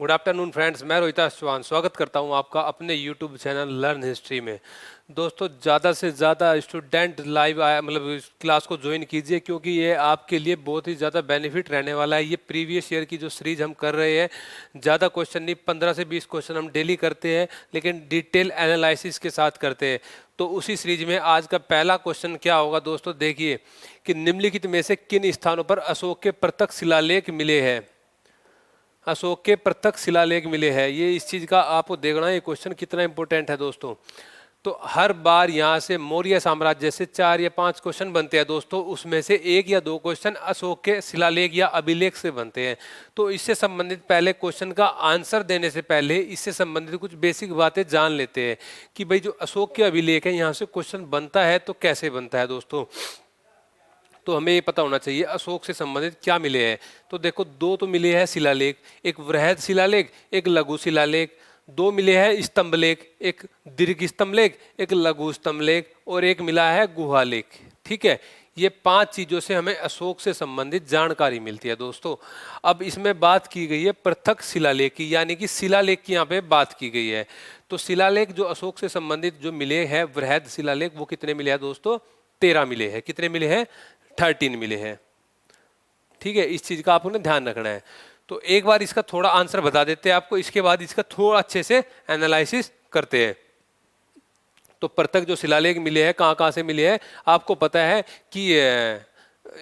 Good afternoon friends, मैं रोहिताश चौहान स्वागत करता हूं आपका अपने यूट्यूब चैनल लर्न हिस्ट्री में। दोस्तों, ज़्यादा से ज़्यादा स्टूडेंट लाइव आया मतलब इस क्लास को ज्वाइन कीजिए, क्योंकि ये आपके लिए बहुत ही ज़्यादा बेनिफिट रहने वाला है। ये प्रीवियस ईयर की जो सीरीज हम कर रहे हैं, ज़्यादा क्वेश्चन नहीं, 15 से 20 क्वेश्चन हम डेली करते हैं, लेकिन डिटेल एनालिसिस के साथ करते हैं। तो उसी सीरीज में आज का पहला क्वेश्चन क्या होगा दोस्तों, देखिए कि निम्नलिखित में से किन स्थानों पर अशोक के प्रत्यक्ष शिलालेख मिले हैं। अशोक के प्रत्यक्ष शिलालेख मिले हैं, ये इस चीज़ का आपको देखना है ये क्वेश्चन कितना इंपॉर्टेंट है दोस्तों। तो हर बार यहाँ से मौर्य साम्राज्य से 4 या 5 क्वेश्चन बनते हैं दोस्तों, उसमें से 1 या 2 क्वेश्चन अशोक के शिलालेख या अभिलेख से बनते हैं। तो इससे संबंधित पहले क्वेश्चन का आंसर देने से पहले इससे संबंधित कुछ बेसिक बातें जान लेते हैं कि भाई जो अशोक के अभिलेख है यहाँ से क्वेश्चन बनता है तो कैसे बनता है दोस्तों। तो हमें ये पता होना चाहिए अशोक से संबंधित क्या मिले हैं। तो देखो, 2 तो मिले हैं शिलालेख, एक वृहद शिलालेख, एक लघु शिलालेख। 2 मिले हैं स्तंभलेख, एक दीर्घ स्तंभलेख, एक लघु स्तंभलेख, और एक मिला है गुहालेख। ठीक है, ये 5 चीजों से हमें अशोक से संबंधित जानकारी मिलती है दोस्तों। अब इसमें बात की गई है प्रत्यक्ष शिलालेख की, यानी कि शिलालेख की यहाँ पे बात की गई है। तो शिलालेख जो अशोक से संबंधित जो मिले हैं वृहद शिलालेख, वो कितने मिले हैं दोस्तों? 13 मिले हैं। कितने मिले हैं? 13 मिले हैं। ठीक है, इस चीज का आपको ध्यान रखना है। तो एक बार इसका थोड़ा आंसर बता देते हैं आपको, इसके बाद इसका थोड़ा अच्छे से एनालिसिस करते हैं। तो प्रत्यक्ष जो शिलालेख मिले हैं, कहाँ कहाँ से मिले हैं आपको पता है कि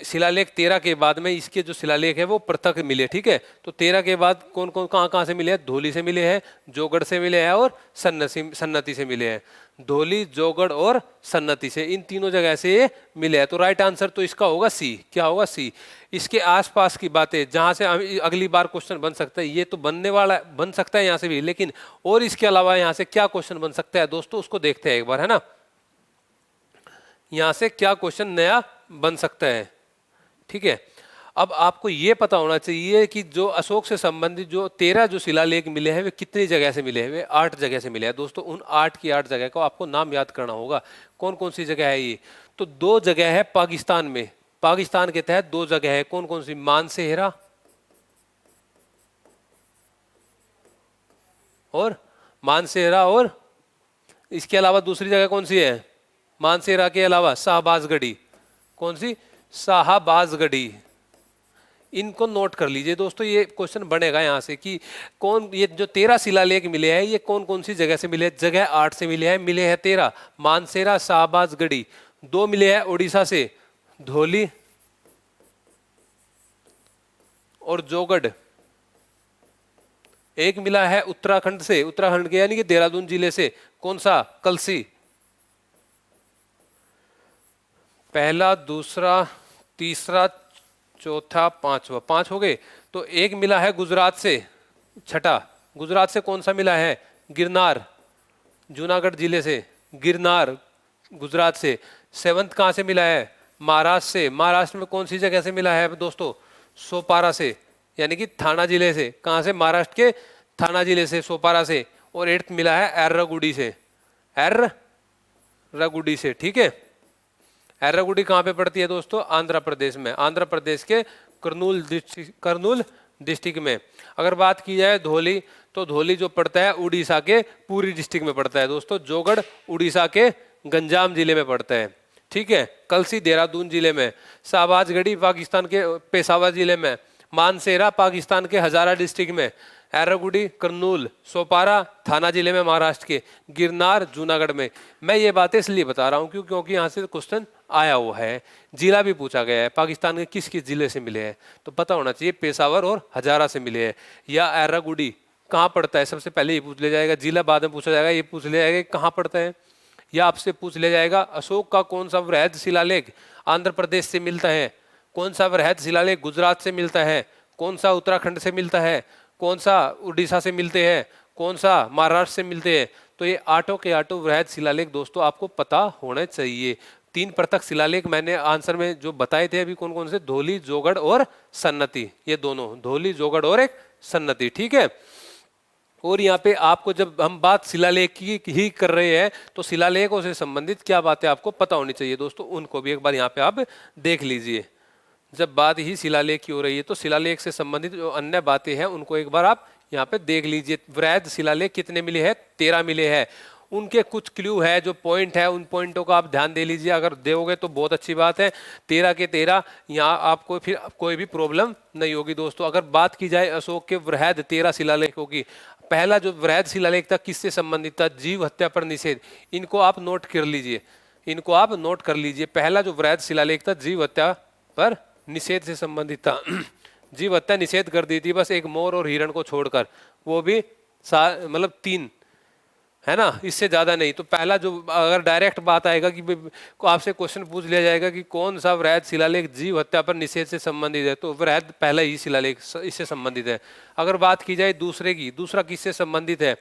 शिलालेख 13 के बाद में इसके जो शिलालेख है वो प्रत्यक्ष मिले। ठीक है, तो 13 के बाद कौन कौन कहाँ कहाँ से मिले हैं? धौली से मिले हैं, जोगढ़ से मिले हैं और सन्नति से मिले हैं। धौली, जोगढ़ और सन्नति से, इन तीनों जगह से ये मिले हैं। तो राइट आंसर तो इसका होगा सी। क्या होगा? सी। इसके आसपास की बातें जहां से अगली बार क्वेश्चन बन सकता है, ये तो बनने वाला बन सकता है यहाँ से भी, लेकिन और इसके अलावा यहाँ से क्या क्वेश्चन बन सकता है दोस्तों, उसको देखते हैं एक बार, है ना। यहाँ से क्या क्वेश्चन नया बन सकता है। ठीक है, अब आपको ये पता होना चाहिए कि जो अशोक से संबंधित जो 13 जो शिलालेख मिले हैं वे कितनी जगह से मिले हैं? वे 8 जगह से मिले हैं दोस्तों। उन 8 की 8 जगह को आपको नाम याद करना होगा। कौन कौन सी जगह है ये? तो 2 जगह है पाकिस्तान में, पाकिस्तान के तहत 2 जगह है। कौन कौन सी? मानसेहरा और मानसेहरा, और इसके अलावा दूसरी जगह कौन सी है? मानसेहरा के अलावा शाहबाजगढ़ी। कौन सी? शाहबाजगढ़ी। इनको नोट कर लीजिए दोस्तों, ये क्वेश्चन बनेगा यहाँ से कि कौन, ये जो 13 शिलालेख मिले हैं ये कौन कौन सी जगह से मिले हैं? जगह 8 से मिले हैं, मिले हैं 13। मानसेरा, शाहबाजगढ़ी। 2 मिले हैं उड़ीसा से, धौली और जोगढ़। एक मिला है उत्तराखंड से, उत्तराखंड के यानी कि देहरादून जिले से। कौन सा? कलसी। पहला, दूसरा, तीसरा, चौथा, पांचवा, 5 हो गए। तो एक मिला है गुजरात से, छठा। गुजरात से कौन सा मिला है? गिरनार, जूनागढ़ जिले से गिरनार, गुजरात से। 7th कहाँ से मिला है? महाराष्ट्र से। महाराष्ट्र में कौन सी जगह से मिला है दोस्तों? सोपारा से, यानी कि थाना जिले से। कहाँ से? महाराष्ट्र के थाना जिले से, सोपारा से। और 8th मिला है एर्रागुडी से, एर्रागुडी से। ठीक है, एर्रागुडी कहाँ पे पड़ती है दोस्तों? आंध्र प्रदेश में, आंध्र प्रदेश के कर्नूल डिस्ट्रिक्ट में। अगर बात की जाए धौली, तो धौली जो पड़ता है उड़ीसा के पूरी डिस्ट्रिक्ट में पड़ता है दोस्तों। जोगढ़ उड़ीसा के गंजाम जिले में पड़ता है। ठीक है, कलसी देहरादून जिले में, शाहबाजगढ़ी पाकिस्तान के पेशावर जिले में, मानसेरा पाकिस्तान के हजारा डिस्ट्रिक्ट में, एर्रागुडी कर्नूल, सोपारा थाना जिले में महाराष्ट्र के, गिरनार जूनागढ़ में। मैं ये बातें इसलिए बता रहा हूँ क्योंकि यहाँ से क्वेश्चन आया हुआ है, जिला भी पूछा गया है, पाकिस्तान के किस किस जिले से मिले हैं, तो पता होना चाहिए पेशावर और हजारा से मिले हैं। या एर्रागुडी कहाँ पड़ता है, सबसे पहले ये पूछ लिया जाएगा। जिला बाद में पूछा जाएगा, ये पूछ लिया जाएगा कहाँ पड़ता है। या आपसे पूछ लिया जाएगा अशोक का कौन सा वृहद शिलालेख आंध्र प्रदेश से मिलता है, कौन सा वृहद शिलालेख गुजरात से मिलता है, कौन सा उत्तराखंड से मिलता है, कौन सा उड़ीसा से मिलते हैं, कौन सा महाराष्ट्र से मिलते हैं। तो ये 8 के 8 वृहद शिलालेख दोस्तों आपको पता होना चाहिए। 3 प्रत्यक्ष शिलालेख मैंने आंसर में जो बताए थे अभी, कौन कौन से? धौली, जोगढ़ और सन्नति। ये दोनों, धौली, जोगढ़ और एक सन्नति। ठीक है, और यहाँ पे आपको जब हम बात शिलालेख की ही कर रहे हैं तो शिलालेखों से संबंधित क्या बातें आपको पता होनी चाहिए दोस्तों, उनको भी एक बार यहाँ पे आप देख लीजिए। जब बात ही शिलालेख की हो रही है तो शिलालेख से संबंधित जो अन्य बातें हैं उनको एक बार आप यहाँ पे देख लीजिए वृहद शिलालेख कितने मिले हैं, 13 मिले हैं। उनके कुछ क्लू है, जो पॉइंट है, उन पॉइंटों का आप ध्यान दे लीजिए, अगर दोगे तो बहुत अच्छी बात है। 13 के 13 यहाँ आपको फिर कोई भी प्रॉब्लम नहीं होगी दोस्तों। अगर बात की जाए अशोक के वृहद 13 शिलालेखों की, पहला जो वृहद शिलालेख था किससे संबंधित था, जीव हत्या पर निषेध। इनको आप नोट कर लीजिए, इनको आप नोट कर लीजिए। पहला जो वृहद शिलालेख था जीव हत्या पर निषेध से संबंधित था। जीव हत्या निषेध कर दी थी बस एक मोर और हिरण को छोड़कर, वो भी मतलब 3, है ना, इससे ज्यादा नहीं। तो पहला जो अगर डायरेक्ट बात आएगा कि को आपसे क्वेश्चन पूछ लिया जाएगा कि कौन सा वृहद शिलालेख जीव हत्या पर निषेध से संबंधित है, तो वृहद पहला ही शिलालेख इससे संबंधित है। अगर बात की जाए दूसरे की, दूसरा किससे संबंधित है,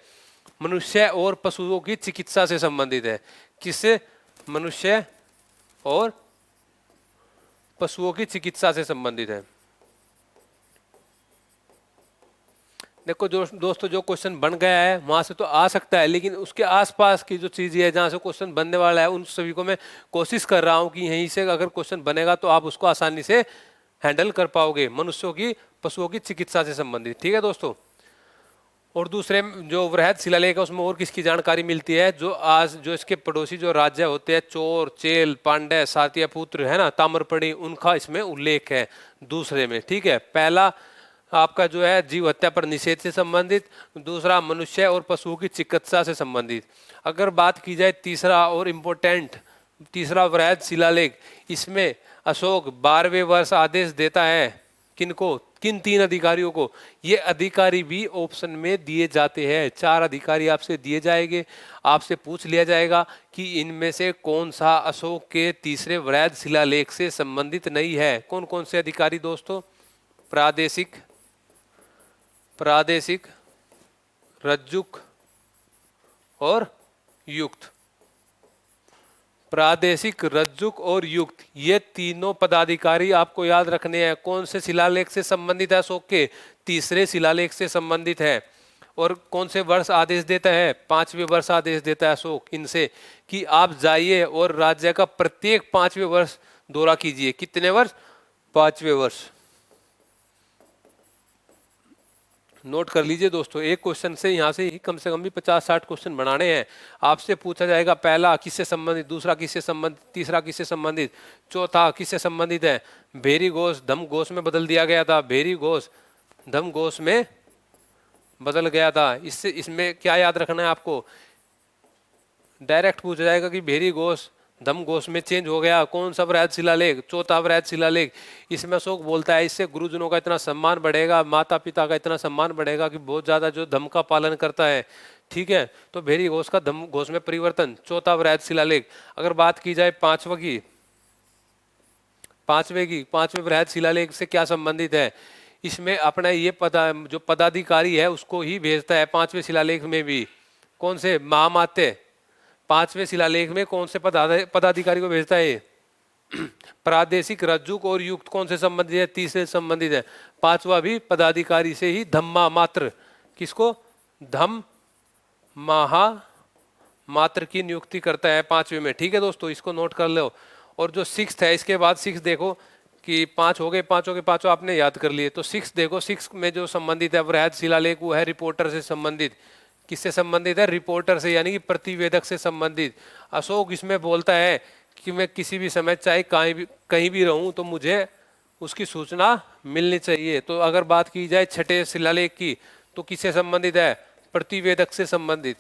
मनुष्य और पशुओं की चिकित्सा से संबंधित है। किससे, मनुष्य और पशुओं की चिकित्सा से संबंधित है। देखो जो दोस्तों, जो क्वेश्चन बन गया है वहां से तो आ सकता है, लेकिन उसके आसपास की जो चीजें है जहां से क्वेश्चन बनने वाला है उन सभी को मैं कोशिश कर रहा हूं कि यहीं से अगर क्वेश्चन बनेगा तो आप उसको आसानी से हैंडल कर पाओगे। मनुष्यों की पशुओं की चिकित्सा से संबंधित, ठीक है दोस्तों। और दूसरे जो वृहद शिलालेख है उसमें और किसकी जानकारी मिलती है, जो आज जो इसके पड़ोसी जो राज्य होते हैं, चोर, चेल, पांड्य, सातिया पुत्र, है ना, ताम्रपणी, उनका इसमें उल्लेख है दूसरे में, ठीक है। पहला आपका जो है जीव हत्या पर निषेध से संबंधित, दूसरा मनुष्य और पशुओं की चिकित्सा से संबंधित। अगर बात की जाए तीसरा और इम्पोर्टेंट, तीसरा वृहद शिलालेख, इसमें अशोक 12वें वर्ष आदेश देता है किनको, किन 3 अधिकारियों को। ये अधिकारी भी ऑप्शन में दिए जाते हैं, 4 अधिकारी आपसे दिए जाएंगे। आपसे पूछ लिया जाएगा कि इनमें से कौन सा अशोक के तीसरे वृहद शिलालेख से संबंधित नहीं है। कौन कौन से अधिकारी दोस्तों, प्रादेशिक, प्रादेशिक, रज्जुक और युक्त। प्रादेशिक, रज्जुक और युक्त, ये तीनों पदाधिकारी आपको याद रखने हैं। कौन से शिलालेख से संबंधित है, अशोक के तीसरे शिलालेख से संबंधित है। और कौन से वर्ष आदेश देता है, 5वें वर्ष आदेश देता है अशोक इनसे कि आप जाइए और राज्य का प्रत्येक 5वें वर्ष दौरा कीजिए। कितने वर्ष, 5वें वर्ष। नोट कर लीजिए दोस्तों, एक क्वेश्चन से यहाँ से ही कम से कम भी 50-60 क्वेश्चन बनाने हैं। आपसे पूछा जाएगा पहला किससे संबंधित, दूसरा किससे संबंधित, तीसरा किससे संबंधित, चौथा किससे संबंधित है। भेरी घोष धम घोष में बदल दिया गया था, भेरी घोष धम घोष में बदल गया था। इससे इसमें क्या याद रखना है आपको, डायरेक्ट पूछा जाएगा कि भेरी घोष धम घोष में चेंज हो गया। कौन सा वृहद शिलालेख, चौथा वृहद शिलालेख। इसमें अशोक बोलता है इससे गुरुजनों का इतना सम्मान बढ़ेगा, माता पिता का इतना सम्मान बढ़ेगा कि बहुत ज्यादा जो धम का पालन करता है, ठीक है। तो भेरी घोष का धम घोष में परिवर्तन, चौथा वृहद शिलालेख। अगर बात की जाए पांचवें की, पांचवें वृहद शिलालेख से क्या संबंधित है, इसमें अपना ये जो पदाधिकारी है उसको ही भेजता है 5वें शिलालेख में भी। कौन से, महामात्य। 5वें शिलालेख में कौन से पदाधिकारी को भेजता है, प्रादेशिक, रज्जुक और युक्त कौन से संबंधित है, तीसरे संबंधित है। 5वां भी पदाधिकारी से ही धम्मा मात्र, किसको, धम महा मात्र की नियुक्ति करता है 5वें में, ठीक है दोस्तों, इसको नोट कर लो। और जो 6th है, इसके बाद 6 देखो कि 5 हो गए, पांचों के पांचों आपने याद कर लिए। तो 6 देखो, 6 में जो संबंधित है वृहद शिलालेख वो है रिपोर्टर से संबंधित। किससे संबंधित है, रिपोर्टर से, यानी कि प्रतिवेदक से संबंधित। अशोक इसमें बोलता है कि मैं किसी भी समय चाहे कहीं भी रहूं तो मुझे उसकी सूचना मिलनी चाहिए। तो अगर बात की जाए 6ठे शिलालेख की तो किससे संबंधित है, प्रतिवेदक से संबंधित।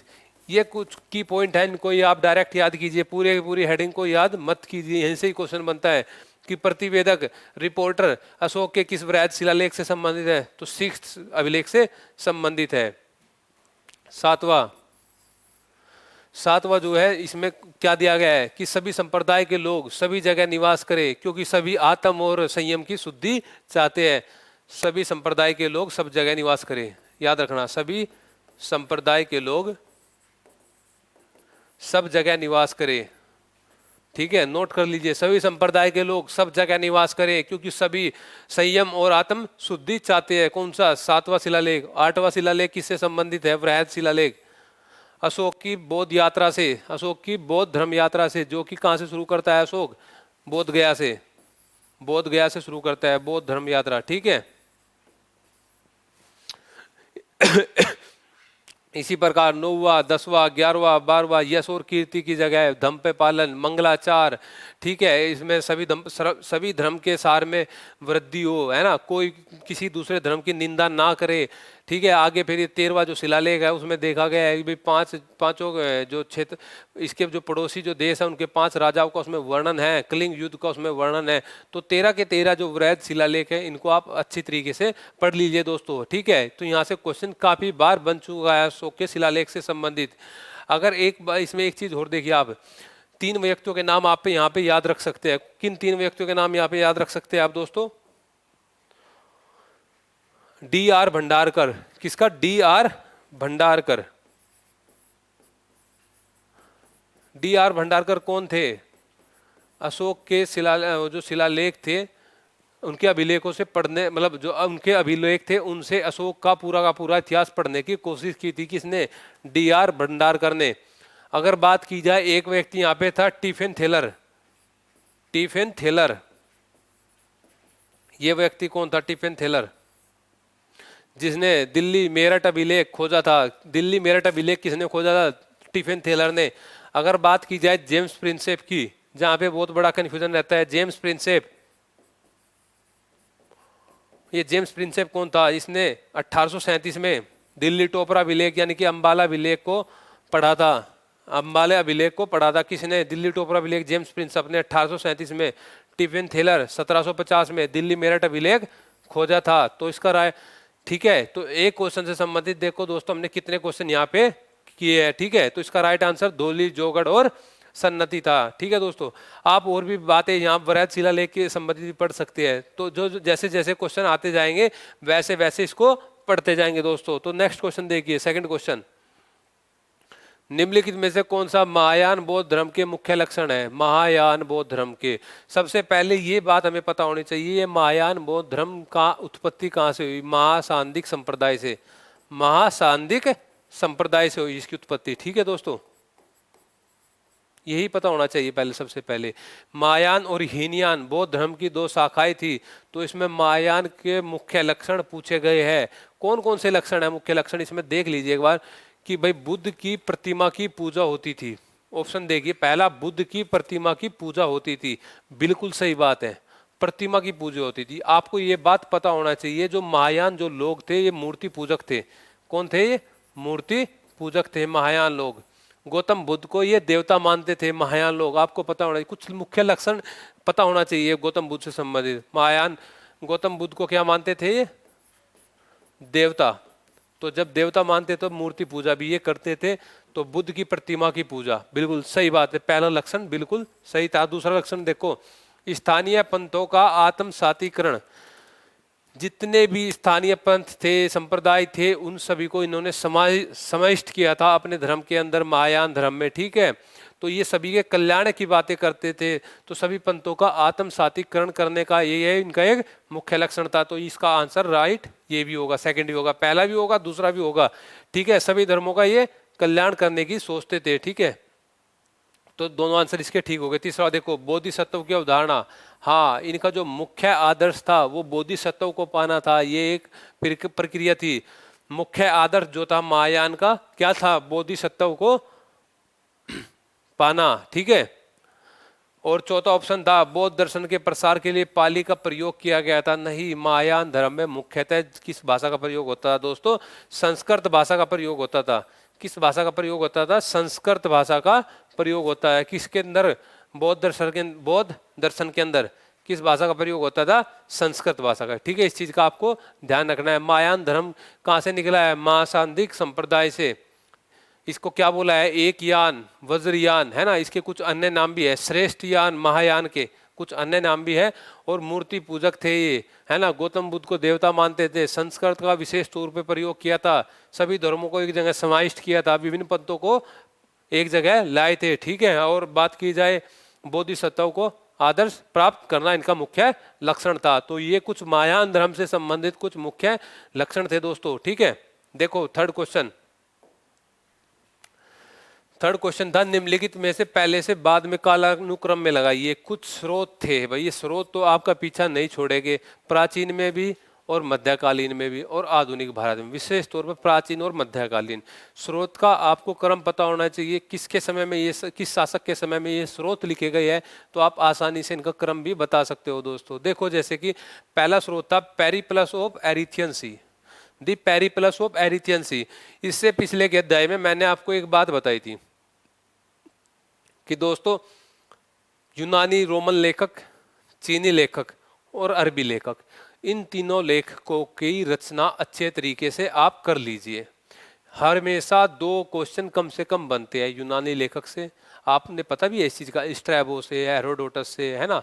ये कुछ की पॉइंट है, इनको ये आप डायरेक्ट याद कीजिए, पूरी हेडिंग को याद मत कीजिए, यहीं से ही क्वेश्चन बनता है कि प्रतिवेदक, रिपोर्टर अशोक के किस वृहद शिलालेख से संबंधित है, तो 6th अभिलेख से संबंधित है। सातवां जो है, इसमें क्या दिया गया है कि सभी संप्रदाय के लोग सभी जगह निवास करें, क्योंकि सभी आत्म और संयम की शुद्धि चाहते हैं। सभी संप्रदाय के लोग सब जगह निवास करें, याद रखना, सभी संप्रदाय के लोग सब जगह निवास करें, ठीक है, नोट कर लीजिए, सभी संप्रदाय के लोग सब जगह निवास करें क्योंकि सभी संयम और आत्म शुद्धि चाहते हैं। कौन सा, 7वां शिलालेख। 8वां शिलालेख किससे संबंधित है, वृहद शिलालेख अशोक की बौद्ध यात्रा से, अशोक की बौद्ध धर्म यात्रा से, जो कि कहां से शुरू करता है अशोक, बोध गया से शुरू करता है बौद्ध धर्म यात्रा, ठीक है। इसी प्रकार 9वां 10वां 11वां 12वां यश और कीर्ति की जगह धम पे पालन, मंगलाचार, ठीक है, इसमें सभी धर्म के सार में वृद्धि हो, है ना, कोई किसी दूसरे धर्म की निंदा ना करे, ठीक है। आगे फिर ये 13वां जो शिलालेख है उसमें देखा गया है कि भाई पांचों जो क्षेत्र, इसके जो पड़ोसी जो देश है उनके 5 राजाओं का उसमें वर्णन है, कलिंग युद्ध का उसमें वर्णन है। तो 13 के 13 जो वृहद शिलालेख है इनको आप अच्छी तरीके से पढ़ लीजिए दोस्तों, ठीक है। तो यहाँ से क्वेश्चन काफी बार बन चुका है अशोक के शिलालेख से संबंधित। अगर एक बार इसमें एक चीज और देखिए आप, 3 व्यक्तियों के नाम आप यहाँ पे याद रख सकते हैं। किन 3 व्यक्तियों के नाम यहाँ पे याद रख सकते हैं आप दोस्तों? D.R. भंडारकर। किसका? D.R. भंडारकर। D.R. भंडारकर कौन थे? अशोक के जो शिलालेख थे उनके अभिलेखों से पढ़ने, मतलब जो उनके अभिलेख थे उनसे अशोक का पूरा इतिहास पढ़ने की कोशिश की थी। किसने? D.R. भंडारकर ने। अगर बात की जाए, एक व्यक्ति यहाँ पे था स्टीफेन थेलर। स्टीफेन थेलर, ये व्यक्ति कौन था? स्टीफेन थेलर, जिसने दिल्ली मेरठ अभिलेख खोजा था। दिल्ली मेरठ अभिलेख किसने खोजा था? स्टीफेन थेलर ने। अगर बात की जाए जेम्स प्रिंसेप की, जहां पे बहुत बड़ा कंफ्यूजन रहता है, जेम्स प्रिंसेप, ये जेम्स प्रिंसेप कौन था? इसने 1837 में दिल्ली टोपरा अभिलेख यानी कि अंबाला अभिलेख को पढ़ा था। अंबाला अभिलेख को पढ़ा था किसने? दिल्ली टोपरा अभिलेख जेम्स प्रिंसेप ने 1837 में। स्टीफेन थेलर 1750 में दिल्ली मेरठ अभिलेख खोजा था। तो इसका राय, ठीक है। तो एक क्वेश्चन से संबंधित देखो दोस्तों हमने कितने क्वेश्चन यहाँ पे किए हैं, ठीक है। तो इसका राइट आंसर धौली, जोगढ़ और सन्नति था, ठीक है दोस्तों। आप और भी बातें यहाँ वृहद शिलालेख के संबंधित पढ़ सकते हैं। तो जो जैसे जैसे क्वेश्चन आते जाएंगे वैसे वैसे इसको पढ़ते जाएंगे दोस्तों। तो नेक्स्ट क्वेश्चन देखिए, सेकंड क्वेश्चन, निम्नलिखित में से कौन सा महायान बौद्ध धर्म के मुख्य लक्षण है? महायान बौद्ध धर्म के, सबसे पहले ये बात हमें पता होनी चाहिए, ये महायान बौद्ध धर्म का उत्पत्ति कहाँ से हुई? महासांदिक संप्रदाय से। महासांदिक संप्रदाय से हुई इसकी उत्पत्ति, ठीक है दोस्तों। यही पता होना चाहिए पहले, सबसे पहले। महायान और हीनयान बौद्ध धर्म की 2 शाखाएं थी। तो इसमें महायान के मुख्य लक्षण पूछे गए हैं। कौन कौन से लक्षण है? मुख्य लक्षण इसमें देख लीजिए एक बार, कि भाई बुद्ध की प्रतिमा की पूजा होती थी। ऑप्शन देखिए, पहला बुद्ध की प्रतिमा की पूजा होती थी, बिल्कुल सही बात है, प्रतिमा की पूजा होती थी। आपको ये बात पता होना चाहिए, जो महायान जो लोग थे ये मूर्ति पूजक थे। कौन थे ये? मूर्ति पूजक थे महायान लोग। गौतम बुद्ध को ये देवता मानते थे महायान लोग। आपको पता होना चाहिए, कुछ मुख्य लक्षण पता होना चाहिए गौतम बुद्ध से संबंधित। महायान गौतम बुद्ध को क्या मानते थे? ये देवता। तो जब देवता मानते तो मूर्ति पूजा भी ये करते थे। तो बुद्ध की प्रतिमा की पूजा, बिल्कुल सही बात है, पहला लक्षण बिल्कुल सही था। दूसरा लक्षण देखो, स्थानीय पंथों का आत्मसातीकरण। जितने भी स्थानीय पंथ थे, संप्रदाय थे, उन सभी को इन्होंने समाविष्ट किया था अपने धर्म के अंदर, महायान धर्म में, ठीक है। तो ये सभी के कल्याण की बातें करते थे। तो सभी पंथों का आत्मसातीकरण करने का ये इनका एक मुख्य लक्षण था। तो इसका आंसर राइट ये भी होगा, सेकंड भी होगा, पहला भी होगा, दूसरा भी होगा, ठीक है। सभी धर्मों का ये कल्याण करने की सोचते थे, ठीक है। तो दोनों आंसर इसके ठीक हो गए। तीसरा देखो, बोधिसत्व की अवधारणा। हाँ, इनका जो मुख्य आदर्श था वो बोधिसत्व को पाना था। ये एक प्रक्रिया थी। मुख्य आदर्श जो था महायान का क्या था? बोधिसत्व को पाना, ठीक है। और चौथा ऑप्शन था, बौद्ध दर्शन के प्रसार के लिए पाली का प्रयोग किया गया था। नहीं, महायान धर्म में मुख्यतः किस भाषा का प्रयोग होता था दोस्तों? संस्कृत भाषा का प्रयोग होता था। किस भाषा का प्रयोग होता था? संस्कृत भाषा का प्रयोग होता है। किसके अंदर? बौद्ध दर्शन के अंदर किस भाषा का प्रयोग होता था? संस्कृत भाषा का, ठीक है। इस चीज का आपको ध्यान रखना है। महायान धर्म कहाँ से निकला है? महासांदिक संप्रदाय से। इसको क्या बोला है? एक यान, वज्रयान, है ना। इसके कुछ अन्य नाम भी है, श्रेष्ठ यान, महायान के कुछ अन्य नाम भी है। और मूर्ति पूजक थे ये, है ना। गौतम बुद्ध को देवता मानते थे। संस्कृत का विशेष तौर पे प्रयोग किया था। सभी धर्मों को एक जगह समाविष्ट किया था। विभिन्न पंथों को एक जगह लाए थे, ठीक है। और बात की जाए बोधिसत्व को आदर्श प्राप्त करना इनका मुख्य लक्षण था। तो ये कुछ महायान धर्म से संबंधित कुछ मुख्य लक्षण थे दोस्तों, ठीक है। देखो थर्ड क्वेश्चन था, निम्नलिखित में से पहले से बाद में कालानुक्रम में लगाइए। कुछ स्रोत थे भाई, ये स्रोत तो आपका पीछा नहीं छोड़ेंगे, प्राचीन में भी और मध्यकालीन में भी और आधुनिक भारत में, विशेष तौर पर प्राचीन और मध्यकालीन। स्रोत का आपको क्रम पता होना चाहिए, किसके समय में ये किस शासक के समय में ये स्रोत लिखे गए हैं, तो आप आसानी से इनका क्रम भी बता सकते हो दोस्तों। देखो जैसे कि पहला स्रोत था Periplus of Erythraean Sea, the Periplus of Erythraean Sea. इससे पिछले के अध्याय में मैंने आपको एक बात बताई थी कि दोस्तों यूनानी रोमन लेखक, चीनी लेखक और अरबी लेखक, इन तीनों लेखकों की रचना अच्छे तरीके से आप कर लीजिए। हमेशा 2 क्वेश्चन कम से कम बनते हैं यूनानी लेखक से, आपने पता भी है इस चीज़ का, स्ट्रैबो से, हेरोडोटस से, है ना,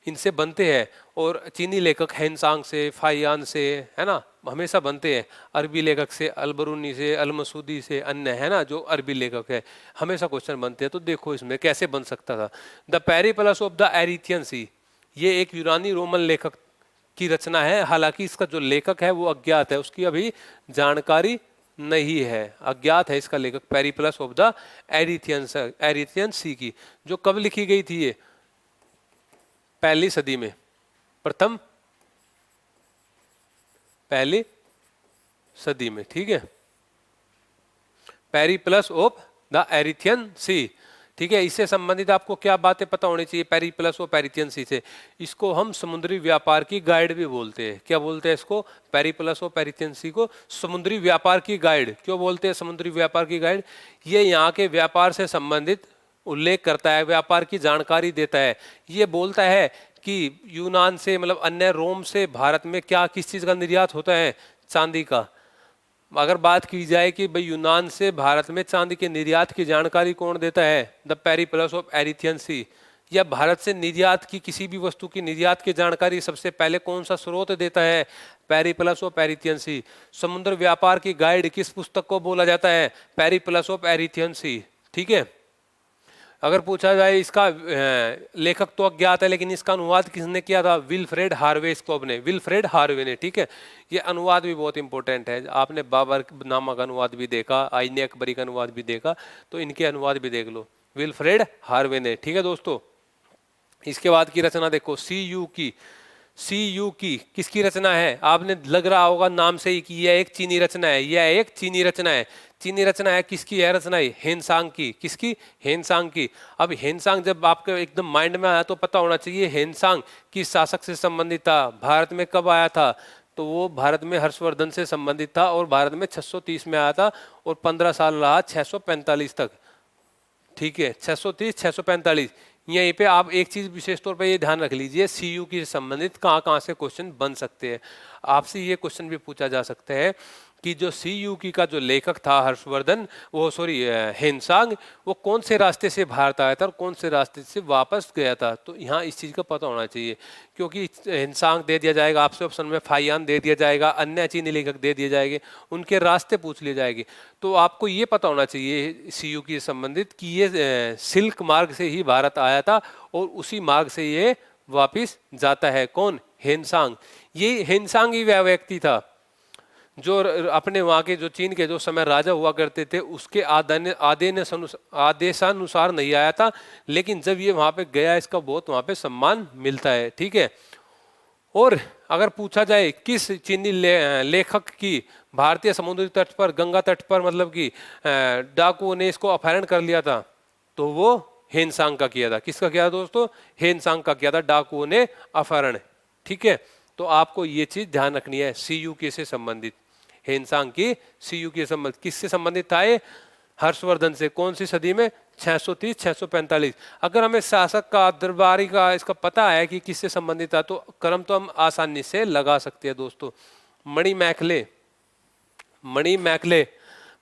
इनसे बनते हैं। और चीनी लेखक हेनसांग से, फाइयान से, है ना, हमेशा बनते हैं। अरबी लेखक से अलबरूनी से, अलमसूदी से, अन्य, है ना, जो अरबी लेखक है, हमेशा क्वेश्चन बनते हैं। तो देखो इसमें कैसे बन सकता था। द पेरिप्लस ऑफ द एरिथियन सी, ये एक यूनानी रोमन लेखक की रचना है। हालांकि इसका जो लेखक है वो अज्ञात है, उसकी अभी जानकारी नहीं है, अज्ञात है इसका लेखक। पेरिप्लस ऑफ द एरिथियन सी की, जो कब लिखी गई थी, ये 1ली सदी में, पहली सदी में, ठीक है। पेरिप्लस ऑफ द एरिथियन सी, ठीक है। इससे संबंधित आपको क्या बातें पता होनी चाहिए पेरिप्लस ऑफ एरिथियन सी से? इसको हम समुद्री व्यापार की गाइड भी बोलते हैं। क्या बोलते हैं इसको? पेरिप्लस ऑफ एरिथियन सी को समुद्री व्यापार की गाइड। क्यों बोलते हैं समुद्री व्यापार की गाइड? ये यहाँ के व्यापार से संबंधित उल्लेख करता है, व्यापार की जानकारी देता है। ये बोलता है कि यूनान से, मतलब अन्य रोम से भारत में क्या किस चीज़ का निर्यात होता है? चांदी का। अगर बात की जाए कि भाई यूनान से भारत में चांदी के निर्यात की जानकारी कौन देता है? द पेरिप्लस ऑफ एरिथियन सी। या भारत से निर्यात की, किसी भी वस्तु की निर्यात की जानकारी सबसे पहले कौन सा स्रोत देता है? पेरिप्लस ऑफ एरिथियन सी। समुद्र व्यापार की गाइड किस पुस्तक को बोला जाता है? पेरिप्लस ऑफ एरिथियन सी, ठीक है। अगर पूछा जाए इसका लेखक तो अज्ञात है, लेकिन इसका अनुवाद किसने किया था? विल्फ्रेड हार्वे स्कोब ने, विल्फ्रेड हार्वे ने, ठीक है। ये अनुवाद भी बहुत इंपॉर्टेंट है। आपने बाबर नामा का अनुवाद भी देखा, आईने अकबरी का अनुवाद भी देखा, तो इनके अनुवाद भी देख लो, विल्फ्रेड हार्वे ने, ठीक है दोस्तों। इसके बाद की रचना देखो, CU की। CU की किसकी रचना है? आपने लग रहा होगा नाम से ही कि यह एक चीनी रचना है, यह एक चीनी रचना है। चीनी रचना है, किसकी है रचना? हेनसांग की। किसकी? हेनसांग की। अब हेनसांग जब आपके एकदम माइंड में आया तो पता होना चाहिए हेनसांग किस शासक से संबंधित था, भारत में कब आया था? तो वो भारत में हर्षवर्धन से संबंधित था और भारत में 630 में आया था और 15 साल रहा, 645 तक, ठीक है। 630 645। यहीं पे आप एक चीज विशेष तौर पे ये ध्यान रख लीजिए, CU की संबंधित कहाँ कहाँ से क्वेश्चन बन सकते हैं। आपसे ये क्वेश्चन भी पूछा जा सकता है कि जो CU की का जो लेखक था हर्षवर्धन, वो हेनसांग, वो कौन से रास्ते से भारत आया था और कौन से रास्ते से वापस गया था? तो यहाँ इस चीज़ का पता होना चाहिए, क्योंकि हेनसांग दे दिया जाएगा आपसे ऑप्शन में, फाइयान दे दिया जाएगा, अन्य चीनी लेखक दे दिए जाएंगे, उनके रास्ते पूछ लिए जाएंगे। तो आपको ये पता होना चाहिए CU की संबंधित कि ये सिल्क मार्ग से ही भारत आया था और उसी मार्ग से ये वापिस जाता है। कौन? हेनसांग। ये हेनसांग ही वह व्यक्ति था जो अपने वहाँ के, जो चीन के जो समय राजा हुआ करते थे, उसके आदेशानुसार नहीं आया था, लेकिन जब ये वहाँ पे गया, इसका बहुत वहाँ पे सम्मान मिलता है, ठीक है। और अगर पूछा जाए किस चीनी लेखक की भारतीय समुद्री तट पर, गंगा तट पर, मतलब कि डाकुओं ने इसको अपहरण कर लिया था, तो वो हेनसांग का किया था। किसका किया था दोस्तों? हेनसांग का किया था, डाकुओं ने अपहरण, ठीक है। तो आपको ये चीज ध्यान रखनी है, CU के से संबंधित, हेनसांग की CU के संबंध, किससे संबंधित था ये? हर्षवर्धन से। कौन सी सदी में? 630 645। अगर हमें शासक का, दरबारी का इसका पता है कि किससे संबंधित था, तो क्रम तो हम आसानी से लगा सकते हैं दोस्तों। मणि मैखले, मणि मैखले,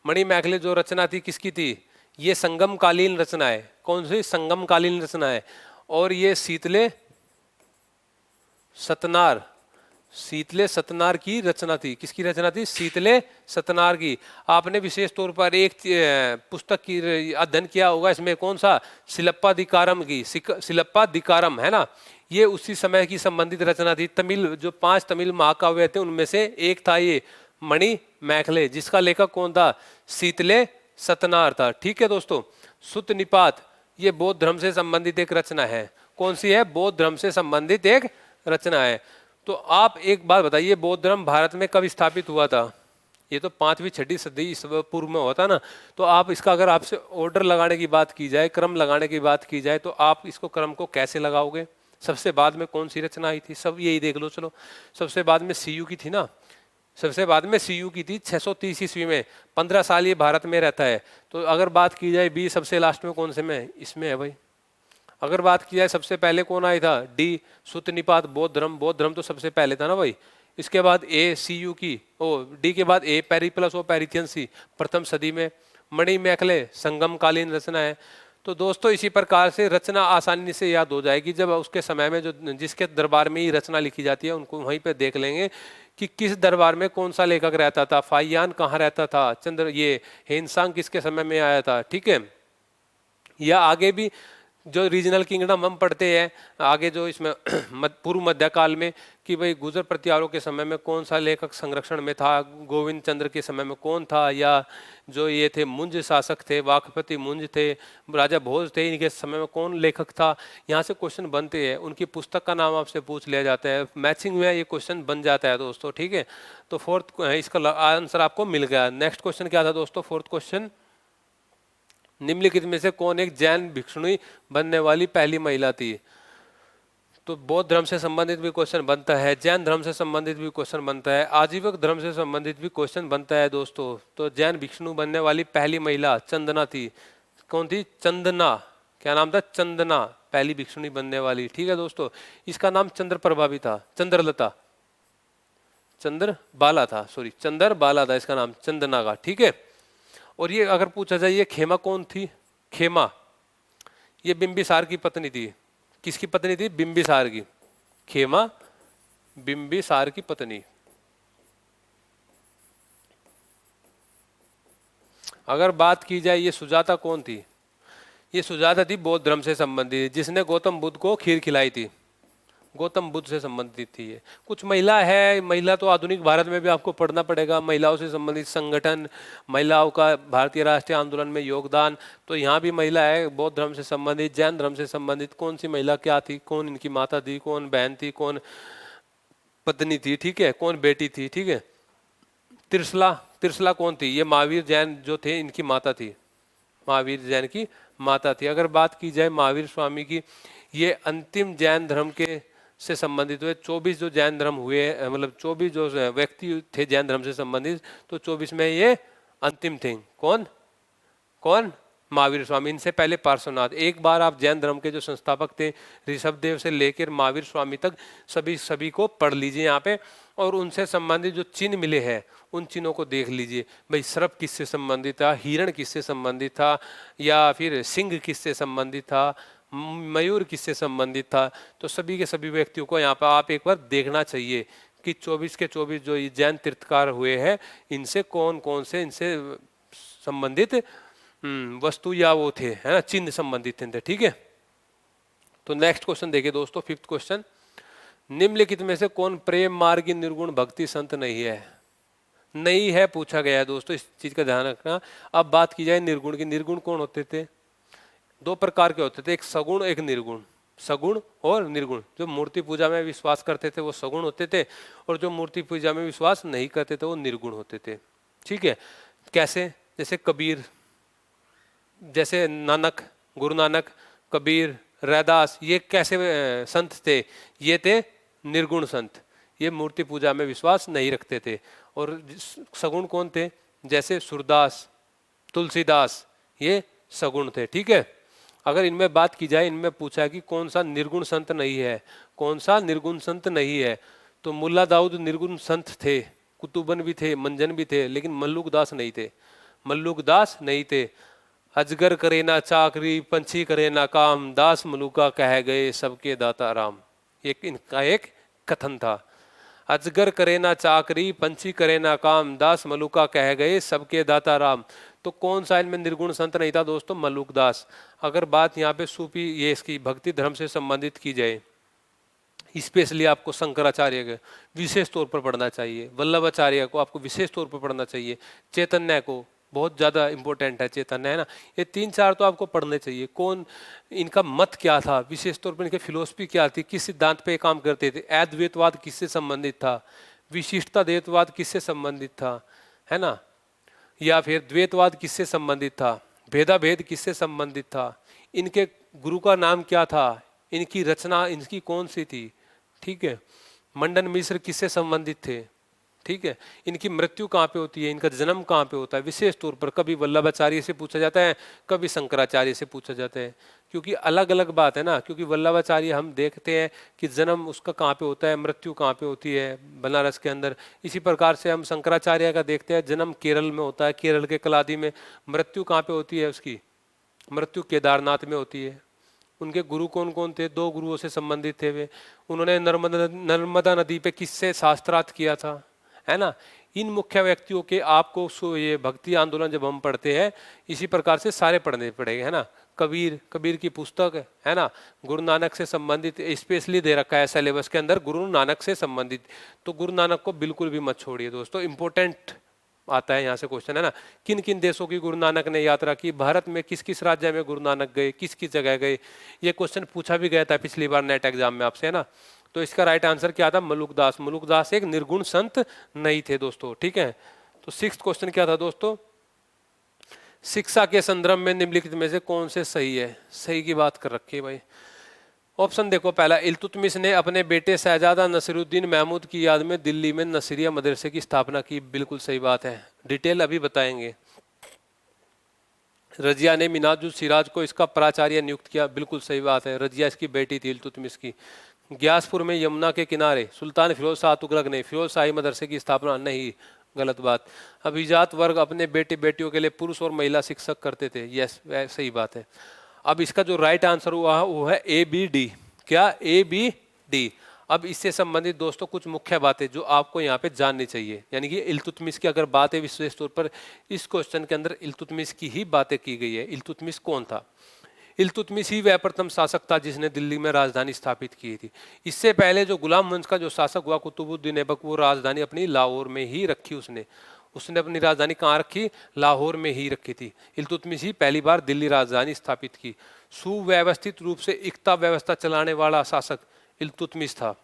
मणि मैखले जो रचना थी किसकी थी? ये संगमकालीन रचना है। कौन सी? संगमकालीन रचना है। और ये शीतले सतनार, शीतले सतनार की रचना थी। किसकी रचना थी? शीतले सतनार की। आपने विशेष तौर पर एक पुस्तक की अध्ययन किया होगा, इसमें कौन सा? शिलप्पाधिकारम की, शिलप्पाधिकारम, है ना। ये उसी समय की संबंधित रचना थी। तमिल, जो 5 तमिल महाकाव्य थे उनमें से एक था ये मणि मैखले, जिसका लेखक कौन था? शीतले सतनार था, ठीक है दोस्तों। सुत्त निपात, ये बौद्ध धर्म से संबंधित एक रचना है। कौन सी है? बौद्ध धर्म से संबंधित एक रचना है। तो आप एक बात बताइए, बौद्ध धर्म भारत में कब स्थापित हुआ था? ये तो 5वीं 6वीं सदी ईसा पूर्व में होता ना। तो आप इसका अगर आपसे ऑर्डर लगाने की बात की जाए, क्रम लगाने की बात की जाए, तो आप इसको क्रम को कैसे लगाओगे? सबसे बाद में कौन सी रचना आई थी? सब यही देख लो। चलो, सबसे बाद में सीयू की थी ना, सबसे बाद में सीयू की थी 630 ईस्वी में। 15 साल ये भारत में रहता है। तो अगर बात की जाए बी सबसे लास्ट में कौन से में, इसमें है भाई। अगर बात की जाए सबसे पहले कौन आया था, डी सुत्त निपात बौद्ध धर्म। बौद्ध धर्म तो सबसे पहले था ना भाई। इसके बाद ए सीयू की, ओ डी के बाद ए पेरिप्लस ओ पेरिथियंसी प्रथम सदी में। मणि मैखले संगम कालीन रचना है। तो दोस्तों इसी प्रकार से रचना आसानी से याद हो जाएगी। जब उसके समय में जो जिसके दरबार में ही रचना लिखी जाती है उनको वहीं पे देख लेंगे कि किस दरबार में कौन सा लेखक रहता था, फाइयान कहाँ रहता था, चंद्र ये हेनसांग किसके समय में आया था, ठीक है। या आगे भी जो रीजनल किंगडम हम पढ़ते हैं आगे जो इसमें पूर्व मध्यकाल में, कि भाई गुजर प्रतिहारों के समय में कौन सा लेखक संरक्षण में था, गोविंद चंद्र के समय में कौन था, या जो ये थे मुंज शासक थे, वाकपति मुंज थे, राजा भोज थे, इनके समय में कौन लेखक था। यहाँ से क्वेश्चन बनते हैं, उनकी पुस्तक का नाम आपसे पूछ लिया जाता है, मैचिंग में ये क्वेश्चन बन जाता है दोस्तों, ठीक है। तो फोर्थ इसका आंसर आपको मिल गया। नेक्स्ट क्वेश्चन क्या था दोस्तों, फोर्थ क्वेश्चन, निम्नलिखित में से कौन एक जैन भिक्षुणी बनने वाली पहली महिला थी? तो बौद्ध धर्म से संबंधित भी क्वेश्चन बनता है, जैन धर्म से संबंधित भी क्वेश्चन बनता है, आजीवक धर्म से संबंधित भी क्वेश्चन बनता है दोस्तों। तो जैन भिक्षुणी बनने वाली पहली महिला चंदना थी। कौन थी? चंदना। क्या नाम था? चंदना, पहली भिक्षुणी बनने वाली, ठीक है दोस्तों। इसका नाम चंद्रप्रभा भी था, चंद्रलता, चंद्रबाला था, सॉरी चंद्रबाला था इसका नाम चंदना का, ठीक है। और ये अगर पूछा जाए ये खेमा कौन थी? खेमा ये बिंबिसार की पत्नी थी। किसकी पत्नी थी? बिंबिसार की। खेमा बिंबिसार की पत्नी। अगर बात की जाए ये सुजाता कौन थी? ये सुजाता थी बौद्ध धर्म से संबंधित, जिसने गौतम बुद्ध को खीर खिलाई थी। गौतम बुद्ध से संबंधित थी ये। कुछ महिला है, महिला तो आधुनिक भारत में भी आपको पढ़ना पड़ेगा, महिलाओं से संबंधित संगठन, महिलाओं का भारतीय राष्ट्रीय आंदोलन में योगदान। तो यहाँ भी महिला है बौद्ध धर्म से संबंधित, जैन धर्म से संबंधित। कौन सी महिला क्या थी, कौन इनकी माता थी, कौन बहन थी, कौन पत्नी थी, ठीक है, कौन बेटी थी, ठीक है। त्रिशला, त्रिशला कौन थी? ये महावीर जैन जो थे इनकी माता थी, महावीर जैन की माता थी। अगर बात की जाए महावीर स्वामी की, ये अंतिम जैन धर्म के से संबंधित हुए। 24 जो जैन धर्म हुए, मतलब 24 जो व्यक्ति थे जैन धर्म से संबंधित, तो 24 में ये अंतिम थे। कौन कौन? महावीर स्वामी। इनसे पहले पार्श्वनाथ। एक बार आप जैन धर्म के जो संस्थापक थे ऋषभदेव से लेकर महावीर स्वामी तक सभी को पढ़ लीजिए यहाँ पे, और उनसे संबंधित जो चिन्ह मिले हैं उन चिन्हों को देख लीजिए। भाई सर्प किससे संबंधित था, हिरण किससे संबंधित था, या फिर सिंह किससे संबंधित था, मयूर किससे संबंधित था। तो सभी के सभी व्यक्तियों को यहाँ पर आप एक बार देखना चाहिए कि 24 के 24 जो जैन तीर्थकार हुए हैं इनसे कौन कौन से इनसे संबंधित वस्तु या वो थे, है ना, चिन्ह संबंधित थे, ठीक है। तो नेक्स्ट क्वेश्चन देखिए दोस्तों, फिफ्थ क्वेश्चन, निम्नलिखित में से कौन प्रेम मार्गी निर्गुण भक्ति संत नहीं है? नहीं है पूछा गया है दोस्तों, इस चीज का ध्यान रखना। अब बात की जाए निर्गुण की, निर्गुण कौन होते थे? दो प्रकार के होते थे, एक सगुण एक निर्गुण। सगुण और निर्गुण। जो मूर्ति पूजा में विश्वास करते थे वो सगुण होते थे, और जो मूर्ति पूजा में विश्वास नहीं करते थे वो निर्गुण होते थे, ठीक है। कैसे? जैसे कबीर, जैसे नानक, गुरु नानक, कबीर, रैदास, ये कैसे संत थे? ये थे निर्गुण संत, ये मूर्ति पूजा में विश्वास नहीं रखते थे। और सगुण कौन थे? जैसे सूरदास, तुलसीदास, ये सगुण थे, ठीक है। अगर इनमें बात की जाए, इनमें पूछा है कि कौन सा निर्गुण संत नहीं है, कौन सा निर्गुण संत नहीं है, तो मुल्ला दाऊद निर्गुण संत थे, कुतुबन भी थे, मंजन भी थे, लेकिन मल्लुक दास नहीं थे, मल्लुक दास नहीं थे। अजगर करे ना चाकरी, पंछी करे ना काम, दास मलुका कह गए सबके दाता राम। एक इनका एक कथन था, अजगर करे ना चाकरी, पंछी करे ना काम, दास मलुका कह गए सबके दाता राम। तो कौन सा इनमें निर्गुण संत नहीं था दोस्तों? मलुक दास। अगर बात यहाँ पे सूफी ये इसकी भक्ति धर्म से संबंधित की जाए, स्पेशली आपको शंकराचार्य के विशेष तौर पर पढ़ना चाहिए, वल्लभाचार्य को आपको विशेष तौर पर पढ़ना चाहिए, चैतन्य को, बहुत ज़्यादा इंपॉर्टेंट है चैतन्य, है ना। ये तीन चार तो आपको पढ़ने चाहिए। कौन, इनका मत क्या था, विशेष तौर पर इनकी फिलोसफी क्या थी, किस सिद्धांत पे ये काम करते थे, अद्वैतवाद किससे संबंधित था, विशिष्टाद्वैतवाद किससे संबंधित था, है ना, या फिर द्वैतवाद किससे संबंधित था, भेदा भेद किससे संबंधित था, इनके गुरु का नाम क्या था, इनकी रचना इनकी कौन सी थी, ठीक है, मंडन मिश्र किससे संबंधित थे, ठीक है, इनकी मृत्यु कहाँ पे होती है, इनका जन्म कहाँ पे होता है, विशेष तौर पर कभी वल्लभाचार्य से पूछा जाता है, कभी शंकराचार्य से पूछा जाता है, क्योंकि अलग अलग बात है ना। क्योंकि वल्लभाचार्य हम देखते हैं कि जन्म उसका कहाँ पे होता है, मृत्यु कहाँ पे होती है, बनारस के अंदर। इसी प्रकार से हम शंकराचार्य का देखते हैं, जन्म केरल में होता है, केरल के कलादी में। मृत्यु कहाँ पे होती है उसकी, मृत्यु केदारनाथ में होती है। उनके गुरु कौन कौन थे, दो गुरुओं से संबंधित थे वे। उन्होंने नर्मदा नदी पे किससे शास्त्रार्थ किया था, है ना। इन मुख्य व्यक्तियों के आपको ये भक्ति आंदोलन जब हम पढ़ते हैं, इसी प्रकार से सारे पढ़ने पड़ेंगे, है ना। कबीर, कबीर की पुस्तक है ना, गुरु नानक से संबंधित स्पेशली दे रखा है सिलेबस के अंदर, गुरु नानक से संबंधित। तो गुरु नानक को बिल्कुल भी मत छोड़िए दोस्तों, इंपॉर्टेंट आता है यहाँ से क्वेश्चन, है ना। किन किन देशों की गुरु नानक ने यात्रा की, भारत में किस किस राज्य में गुरु नानक गए, किस किस जगह गए, ये क्वेश्चन पूछा भी गया था पिछली बार नेट एग्जाम में आपसे, है ना। तो इसका राइट आंसर क्या था, मलुकदास। मलुकदास एक निर्गुण संत नहीं थे दोस्तों, ठीक है। तो सिक्स्थ क्वेश्चन क्या था दोस्तों, शिक्षा के संदर्भ में निम्नलिखित में से कौन से सही है, सही की बात कर रखी है भाई। ऑप्शन देखो, पहला, इल्तुतमिश ने अपने बेटे शहजादा नसीरुद्दीन महमूद की याद में दिल्ली में नसीरिया मदरसे की स्थापना की, बिल्कुल सही बात है, डिटेल अभी बताएंगे। रजिया ने मिनाजुल सिराज को इसका प्राचार्य नियुक्त किया, बिल्कुल सही बात है, रजिया इसकी बेटी थी इल्तुतमिश की। ग्यासपुर में यमुना के किनारे सुल्तान फिरोज शाह तुगलक ने फिरोज शाही मदरसे की स्थापना, नहीं, गलत बात। अभिजात वर्ग अपने बेटे बेटियों के लिए पुरुष और महिला शिक्षक करते थे, यस सही बात है। अब इसका जो राइट आंसर हुआ वो है ए बी डी, क्या, ए बी डी। अब इससे संबंधित दोस्तों कुछ मुख्य बातें जो आपको यहाँ पे जाननी चाहिए, यानी कि इल्तुतमिश की अगर बात है, विशेष तौर पर इस क्वेश्चन के अंदर इल्तुतमिश की ही बातें की गई है। इल्तुतमिश कौन था, इल्तुतमिश ही वह प्रथम शासक था जिसने दिल्ली में राजधानी स्थापित की थी। इससे पहले जो गुलाम वंश का जो शासक हुआ कुतुबुद्दीन ऐबक, वो राजधानी अपनी लाहौर में ही रखी उसने उसने अपनी राजधानी कहाँ रखी, लाहौर में ही रखी थी। इल्तुतमिश ही पहली बार दिल्ली राजधानी स्थापित की। सुव्यवस्थित रूप से इक्ता व्यवस्था चलाने वाला शासक इल्तुतमिश था।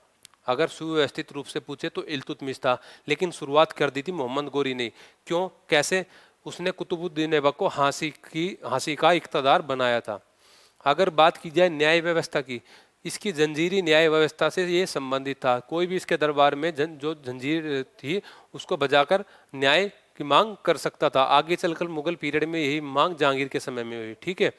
अगर सुव्यवस्थित रूप से पूछे तो इल्तुतमिश था, लेकिन शुरुआत कर दी थी मोहम्मद गोरी ने। क्यों, कैसे, उसने कुतुबुद्दीन ऐबक को हांसी का इख्तदार बनाया था। अगर बात की जाए न्याय व्यवस्था की, इसकी जंजीरी न्याय व्यवस्था से ये संबंधित था। कोई भी इसके दरबार में जो जंजीर थी उसको बजाकर न्याय की मांग कर सकता था। आगे चलकर मुगल पीरियड में यही मांग जहांगीर के समय में हुई, ठीक है।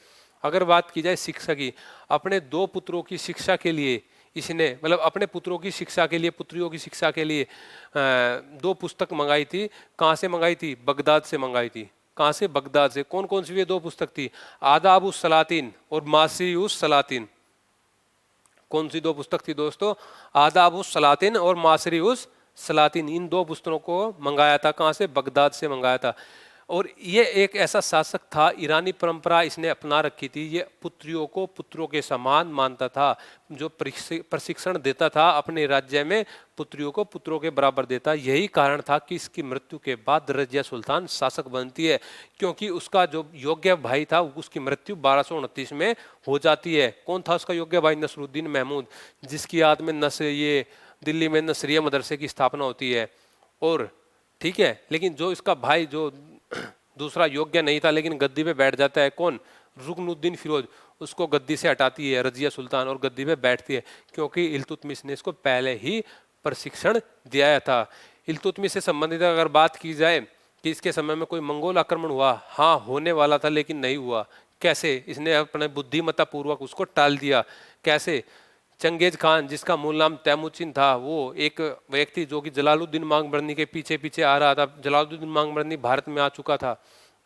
अगर बात की जाए शिक्षा की, अपने दो पुत्रों की शिक्षा के लिए इसने, मतलब अपने पुत्रों की शिक्षा के लिए, पुत्रियों की शिक्षा के लिए दो पुस्तक मंगाई थी। कहाँ से मंगाई थी, बगदाद से मंगाई थी। कहाँ से, बगदाद से। कौन कौन सी ये दो पुस्तक थी, आदाब उस सलातीन और मासी उस सलातीन। कौन सी दो पुस्तक थी दोस्तों, आदाब उस सलातीन और मासरी उस सलातीन। इन दो पुस्तकों को मंगाया था, कहाँ से, बगदाद से मंगाया था। और ये एक ऐसा शासक था, ईरानी परंपरा इसने अपना रखी थी। ये पुत्रियों को पुत्रों के समान मानता था, जो प्रशिक्षण देता था अपने राज्य में, पुत्रियों को पुत्रों के बराबर देता। यही कारण था कि इसकी मृत्यु के बाद रजिया सुल्तान शासक बनती है, क्योंकि उसका जो योग्य भाई था उसकी मृत्यु 1229 में हो जाती है। कौन था उसका योग्य भाई, नसरुद्दीन महमूद, जिसकी याद में ये दिल्ली में नसरिया मदरसे की स्थापना होती है। और ठीक है, लेकिन जो इसका भाई जो दूसरा योग्य नहीं था लेकिन गद्दी पे बैठ जाता है, कौन, रुकनुद्दीन फिरोज, उसको गद्दी से हटाती है रजिया सुल्तान और गद्दी पे बैठती है, क्योंकि इल्तुतमिश ने इसको पहले ही प्रशिक्षण दिया था। इल्तुतमिश से संबंधित अगर बात की जाए कि इसके समय में कोई मंगोल आक्रमण हुआ, हाँ होने वाला था लेकिन नहीं हुआ। कैसे, इसने अपने बुद्धिमत्ता पूर्वक उसको टाल दिया। कैसे, चंगेज खान, जिसका मूल नाम तैमुचिन था, वो एक व्यक्ति जो कि जलालुद्दीन मांगबरनी के पीछे पीछे आ रहा था। जलालुद्दीन मांगबरनी भारत में आ चुका था,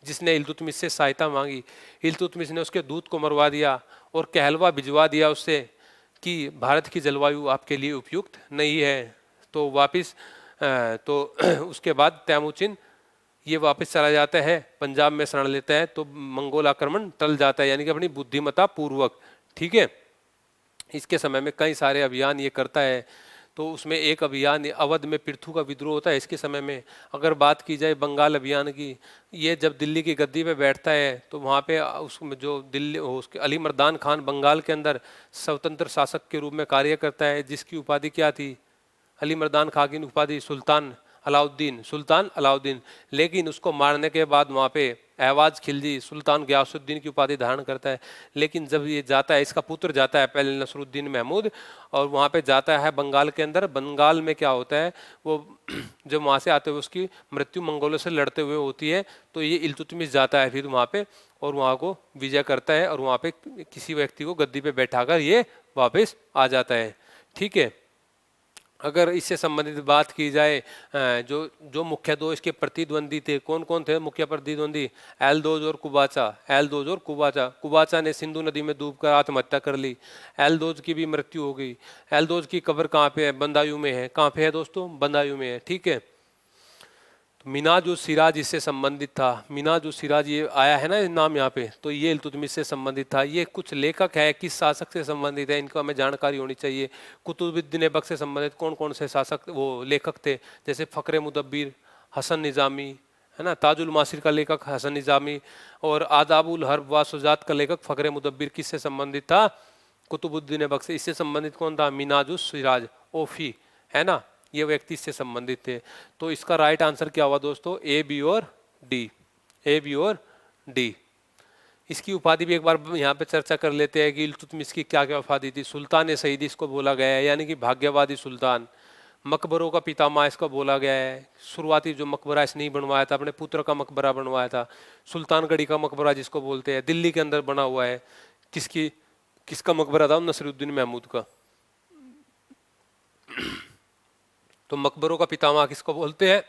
जिसने इल्तुतमिश से सहायता मांगी। इल्तुतमिश ने उसके दूत को मरवा दिया और कहलवा भिजवा दिया उससे कि भारत की जलवायु आपके लिए उपयुक्त नहीं है। तो वापिस तो उसके बाद तैमुचिन ये वापस चला जाता है, पंजाब में शरण लेता है, तो मंगोल आक्रमण टल जाता है, यानी कि अपनी बुद्धिमत्ता पूर्वक, ठीक है। इसके समय में कई सारे अभियान ये करता है। तो उसमें एक अभियान अवध में पृथु का विद्रोह होता है इसके समय में। अगर बात की जाए बंगाल अभियान की, ये जब दिल्ली की गद्दी पे बैठता है तो वहाँ पे उसमें जो दिल्ली उसके अली मर्दान खान बंगाल के अंदर स्वतंत्र शासक के रूप में कार्य करता है, जिसकी उपाधि क्या थी, अली मर्दान खान की उपाधि सुल्तान अलाउद्दीन। लेकिन उसको मारने के बाद वहाँ पे एवाज खिलजी सुल्तान गयासुद्दीन की उपाधि धारण करता है। लेकिन जब ये जाता है, इसका पुत्र जाता है पहले नसरुद्दीन महमूद, और वहाँ पे जाता है बंगाल के अंदर। बंगाल में क्या होता है, वो जब वहाँ से आते हुए उसकी मृत्यु मंगोलों से लड़ते हुए होती है, तो ये इल्तुतमिश जाता है फिर वहाँ पे और वहाँ को विजय करता है और वहाँ पे किसी व्यक्ति को गद्दी पे बैठाकर ये वापस आ जाता है। ठीक है। अगर इससे संबंधित बात की जाए, जो जो मुख्य दो इसके प्रतिद्वंदी थे, कौन कौन थे मुख्य प्रतिद्वंदी, एलदोज और कुबाचा। कुबाचा ने सिंधु नदी में डूबकर आत्महत्या कर ली, एलदोज की भी मृत्यु हो गई। एलदोज की कब्र कहाँ पे है, बंदायूं में है। कहाँ पे है दोस्तों, बंदायूं में है। ठीक है। तो मिनाजुल सिराज इससे संबंधित था। मिनाजुल सिराज ये आया है ना नाम यहाँ पे, तो ये इल्तुतमिश से संबंधित था। ये कुछ लेखक है, किस शासक से संबंधित है, इनको हमें जानकारी होनी चाहिए। कुतुबुद्दीन ऐबक से संबंधित कौन कौन से शासक वो लेखक थे, जैसे फ़ख्र मुदब्बिर, हसन निज़ामी, है ना, ताजुल मासिर का लेखक हसन निज़ामी, और आदाबुल हर्ब व सुजात का लेखक फ़ख्र मुदब्बिर किससे संबंधित था, कुतुबुद्दीन ऐबक से। इससे संबंधित कौन था, मिनाजुल सिराज ओफी, है ना, ये व्यक्ति इससे संबंधित थे। तो इसका राइट आंसर क्या हुआ दोस्तों, ए बी और डी, ए बी और डी। इसकी उपाधि भी एक बार यहाँ पे चर्चा कर लेते हैं कि इल्तुतमिश की क्या क्या उपाधि थी। सुल्तान ए सईदी इसको बोला गया है, यानी कि भाग्यवादी सुल्तान। मकबरों का पितामह इसको बोला गया है। शुरुआती जो मकबरा इसने ही बनवाया था, अपने पुत्र का मकबरा बनवाया था। सुल्तानगढ़ी का मकबरा जिसको बोलते हैं, दिल्ली के अंदर बना हुआ है। किसका मकबरा था, नसरुद्दीन महमूद का। तो मकबरों का पितामह किसको बोलते हैं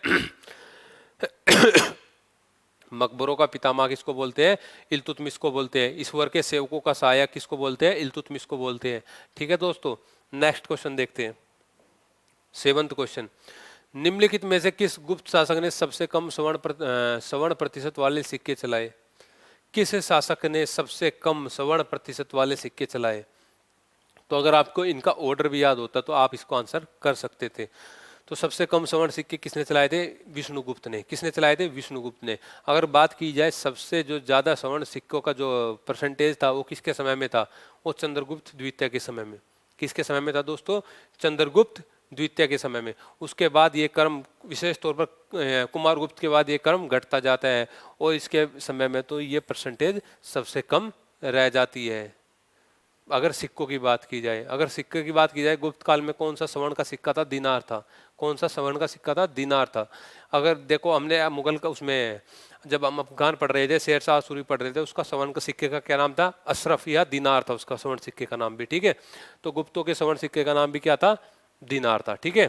मकबरों का पितामह किसको बोलते हैं, इल्तुतमिश को बोलते हैं। ईश्वर के सेवकों का सहायक किसको बोलते हैं, इल्तुतमिश को बोलते हैं। ठीक है दोस्तों, नेक्स्ट क्वेश्चन देखते हैं। 7th क्वेश्चन, निम्नलिखित में से किस गुप्त शासक ने सबसे कम स्वर्ण प्रतिशत वाले सिक्के चलाए। किस शासक ने सबसे कम स्वर्ण प्रतिशत वाले सिक्के चलाए। तो अगर आपको इनका ऑर्डर भी याद होता तो आप इसको आंसर कर सकते थे। तो सबसे कम स्वर्ण सिक्के किसने चलाए थे, विष्णुगुप्त ने। किसने चलाए थे, विष्णुगुप्त ने। अगर बात की जाए सबसे जो ज़्यादा स्वर्ण सिक्कों का जो परसेंटेज था वो किसके समय में था, वो चंद्रगुप्त द्वितीय के समय में। किसके समय में था दोस्तों, चंद्रगुप्त द्वितीय के समय में। उसके बाद ये क्रम विशेष तौर पर कुमारगुप्त के बाद ये क्रम घटता जाता है और इसके समय में तो ये परसेंटेज सबसे कम रह जाती है। अगर सिक्कों की बात की जाए, अगर सिक्के की बात की जाए, गुप्त काल में कौन सा स्वर्ण का सिक्का था, दिनार था। कौन सा स्वर्ण का सिक्का था, दिनार था। अगर देखो हमने मुगल का उसमें जब हम अफगान पढ़ रहे थे, शेरशाह सूरी पढ़ रहे थे, उसका स्वर्ण का सिक्के का क्या नाम था, अशरफ या दिनार था उसका स्वर्ण सिक्के का नाम भी। ठीक है, तो गुप्तों के स्वर्ण सिक्के का नाम भी क्या था, दिनार था। ठीक है,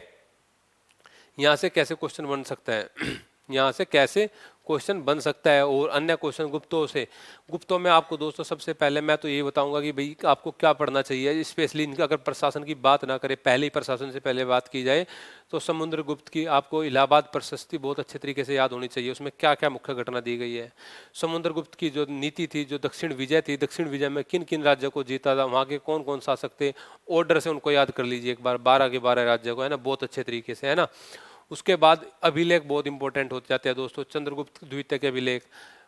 यहाँ से कैसे क्वेश्चन बन सकता है यहाँ से कैसे क्वेश्चन बन सकता है। और अन्य क्वेश्चन गुप्तों से, गुप्तों में आपको दोस्तों सबसे पहले मैं तो ये बताऊंगा कि भाई आपको क्या पढ़ना चाहिए, स्पेशली इनका अगर प्रशासन की बात ना करें, पहले ही प्रशासन से पहले बात की जाए तो समुद्रगुप्त की आपको इलाहाबाद प्रशस्ति बहुत अच्छे तरीके से याद होनी चाहिए। उसमें क्या क्या मुख्य घटना दी गई है। समुद्रगुप्त की जो नीति थी, जो दक्षिण विजय थी, दक्षिण विजय में किन किन राज्यों को जीता था, वहाँ के कौन कौन शासक थे, ऑर्डर से उनको याद कर लीजिए एक बार, 12 के 12 राज्यों को, है ना, बहुत अच्छे तरीके से, है ना। उसके बाद अभिलेख बहुत इंपॉर्टेंट हो जाते हैं दोस्तों। चंद्रगुप्त द्वितीय के अभिलेख,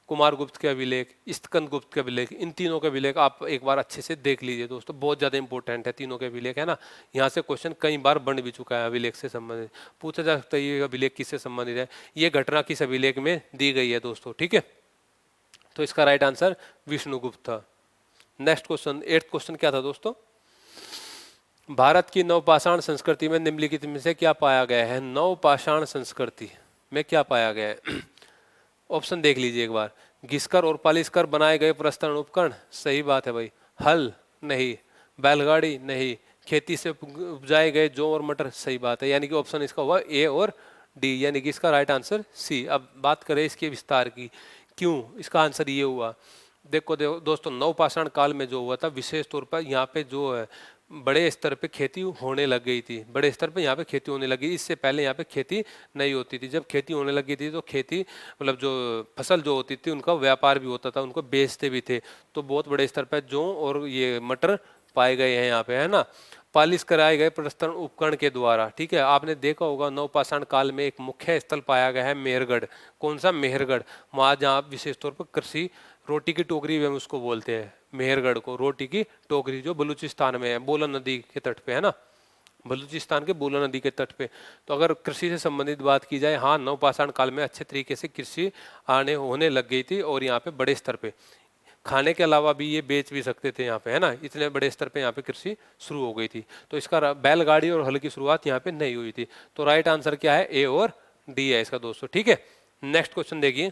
कुमारगुप्त के अभिलेख, स्कंदगुप्त के अभिलेख, इन तीनों के अभिलेख आप एक बार अच्छे से देख लीजिए दोस्तों, बहुत ज़्यादा इंपॉर्टेंट है तीनों के अभिलेख, है ना। यहाँ से क्वेश्चन कई बार बन भी चुका है, अभिलेख से संबंधित पूछा जा सकता है ये अभिलेख किससे संबंधित है, ये घटना किस अभिलेख में दी गई है दोस्तों। ठीक है, तो इसका राइट आंसर विष्णुगुप्त था। नेक्स्ट क्वेश्चन, 8th क्वेश्चन क्या था दोस्तों, भारत की नवपाषाण संस्कृति में निम्नलिखित में से क्या पाया गया है। नवपाषाण संस्कृति में क्या पाया गया है ऑप्शन देख लीजिए एक बार। घिसकर और पालिश कर बनाए गए प्रस्तरण उपकरण, सही बात है भाई। हल नहीं, बैलगाड़ी नहीं, खेती से उपजाए गए जौ और मटर, सही बात है। यानी कि ऑप्शन इसका हुआ ए और डी, यानी कि इसका राइट आंसर सी। अब बात करें इसके विस्तार की, क्यों इसका आंसर ये हुआ। देखो दोस्तों, नवपाषाण काल में जो हुआ था, विशेष तौर पर यहाँ पे जो है बड़े स्तर पे खेती होने लग गई थी, बड़े स्तर पे यहाँ पे खेती होने लगी। इससे पहले यहाँ पे खेती नहीं होती थी। जब खेती होने लगी थी तो खेती मतलब जो फसल जो होती थी उनका व्यापार भी होता था, उनको बेचते भी थे। तो बहुत बड़े स्तर पर जौ और ये मटर पाए गए हैं यहाँ पे, है ना। पालिश कराए गए प्रस्तरण उपकरण के द्वारा, ठीक है। आपने देखा होगा नवपाषाण काल में एक मुख्य स्थल पाया गया है मेहरगढ़। कौन सा? मेहरगढ़। वहाँ जहाँ विशेष तौर पर कृषि, रोटी की टोकरी भी हम उसको बोलते हैं, मेहरगढ़ को रोटी की टोकरी, जो बलूचिस्तान में है, बोलन नदी के तट पे, है ना। बलूचिस्तान के बोलन नदी के तट पे। तो अगर कृषि से संबंधित बात की जाए, हाँ, नवपाषाण काल में अच्छे तरीके से कृषि आने होने लग गई थी, और यहाँ पे बड़े स्तर पे खाने के अलावा भी ये बेच भी सकते थे यहाँ पे, है ना। इतने बड़े स्तर पे यहाँ पे कृषि शुरू हो गई थी। तो इसका बैलगाड़ी और हल की शुरुआत यहाँ पे नहीं हुई थी। तो राइट आंसर क्या है? ए और डी है इसका दोस्तों, ठीक है। नेक्स्ट क्वेश्चन देखिए,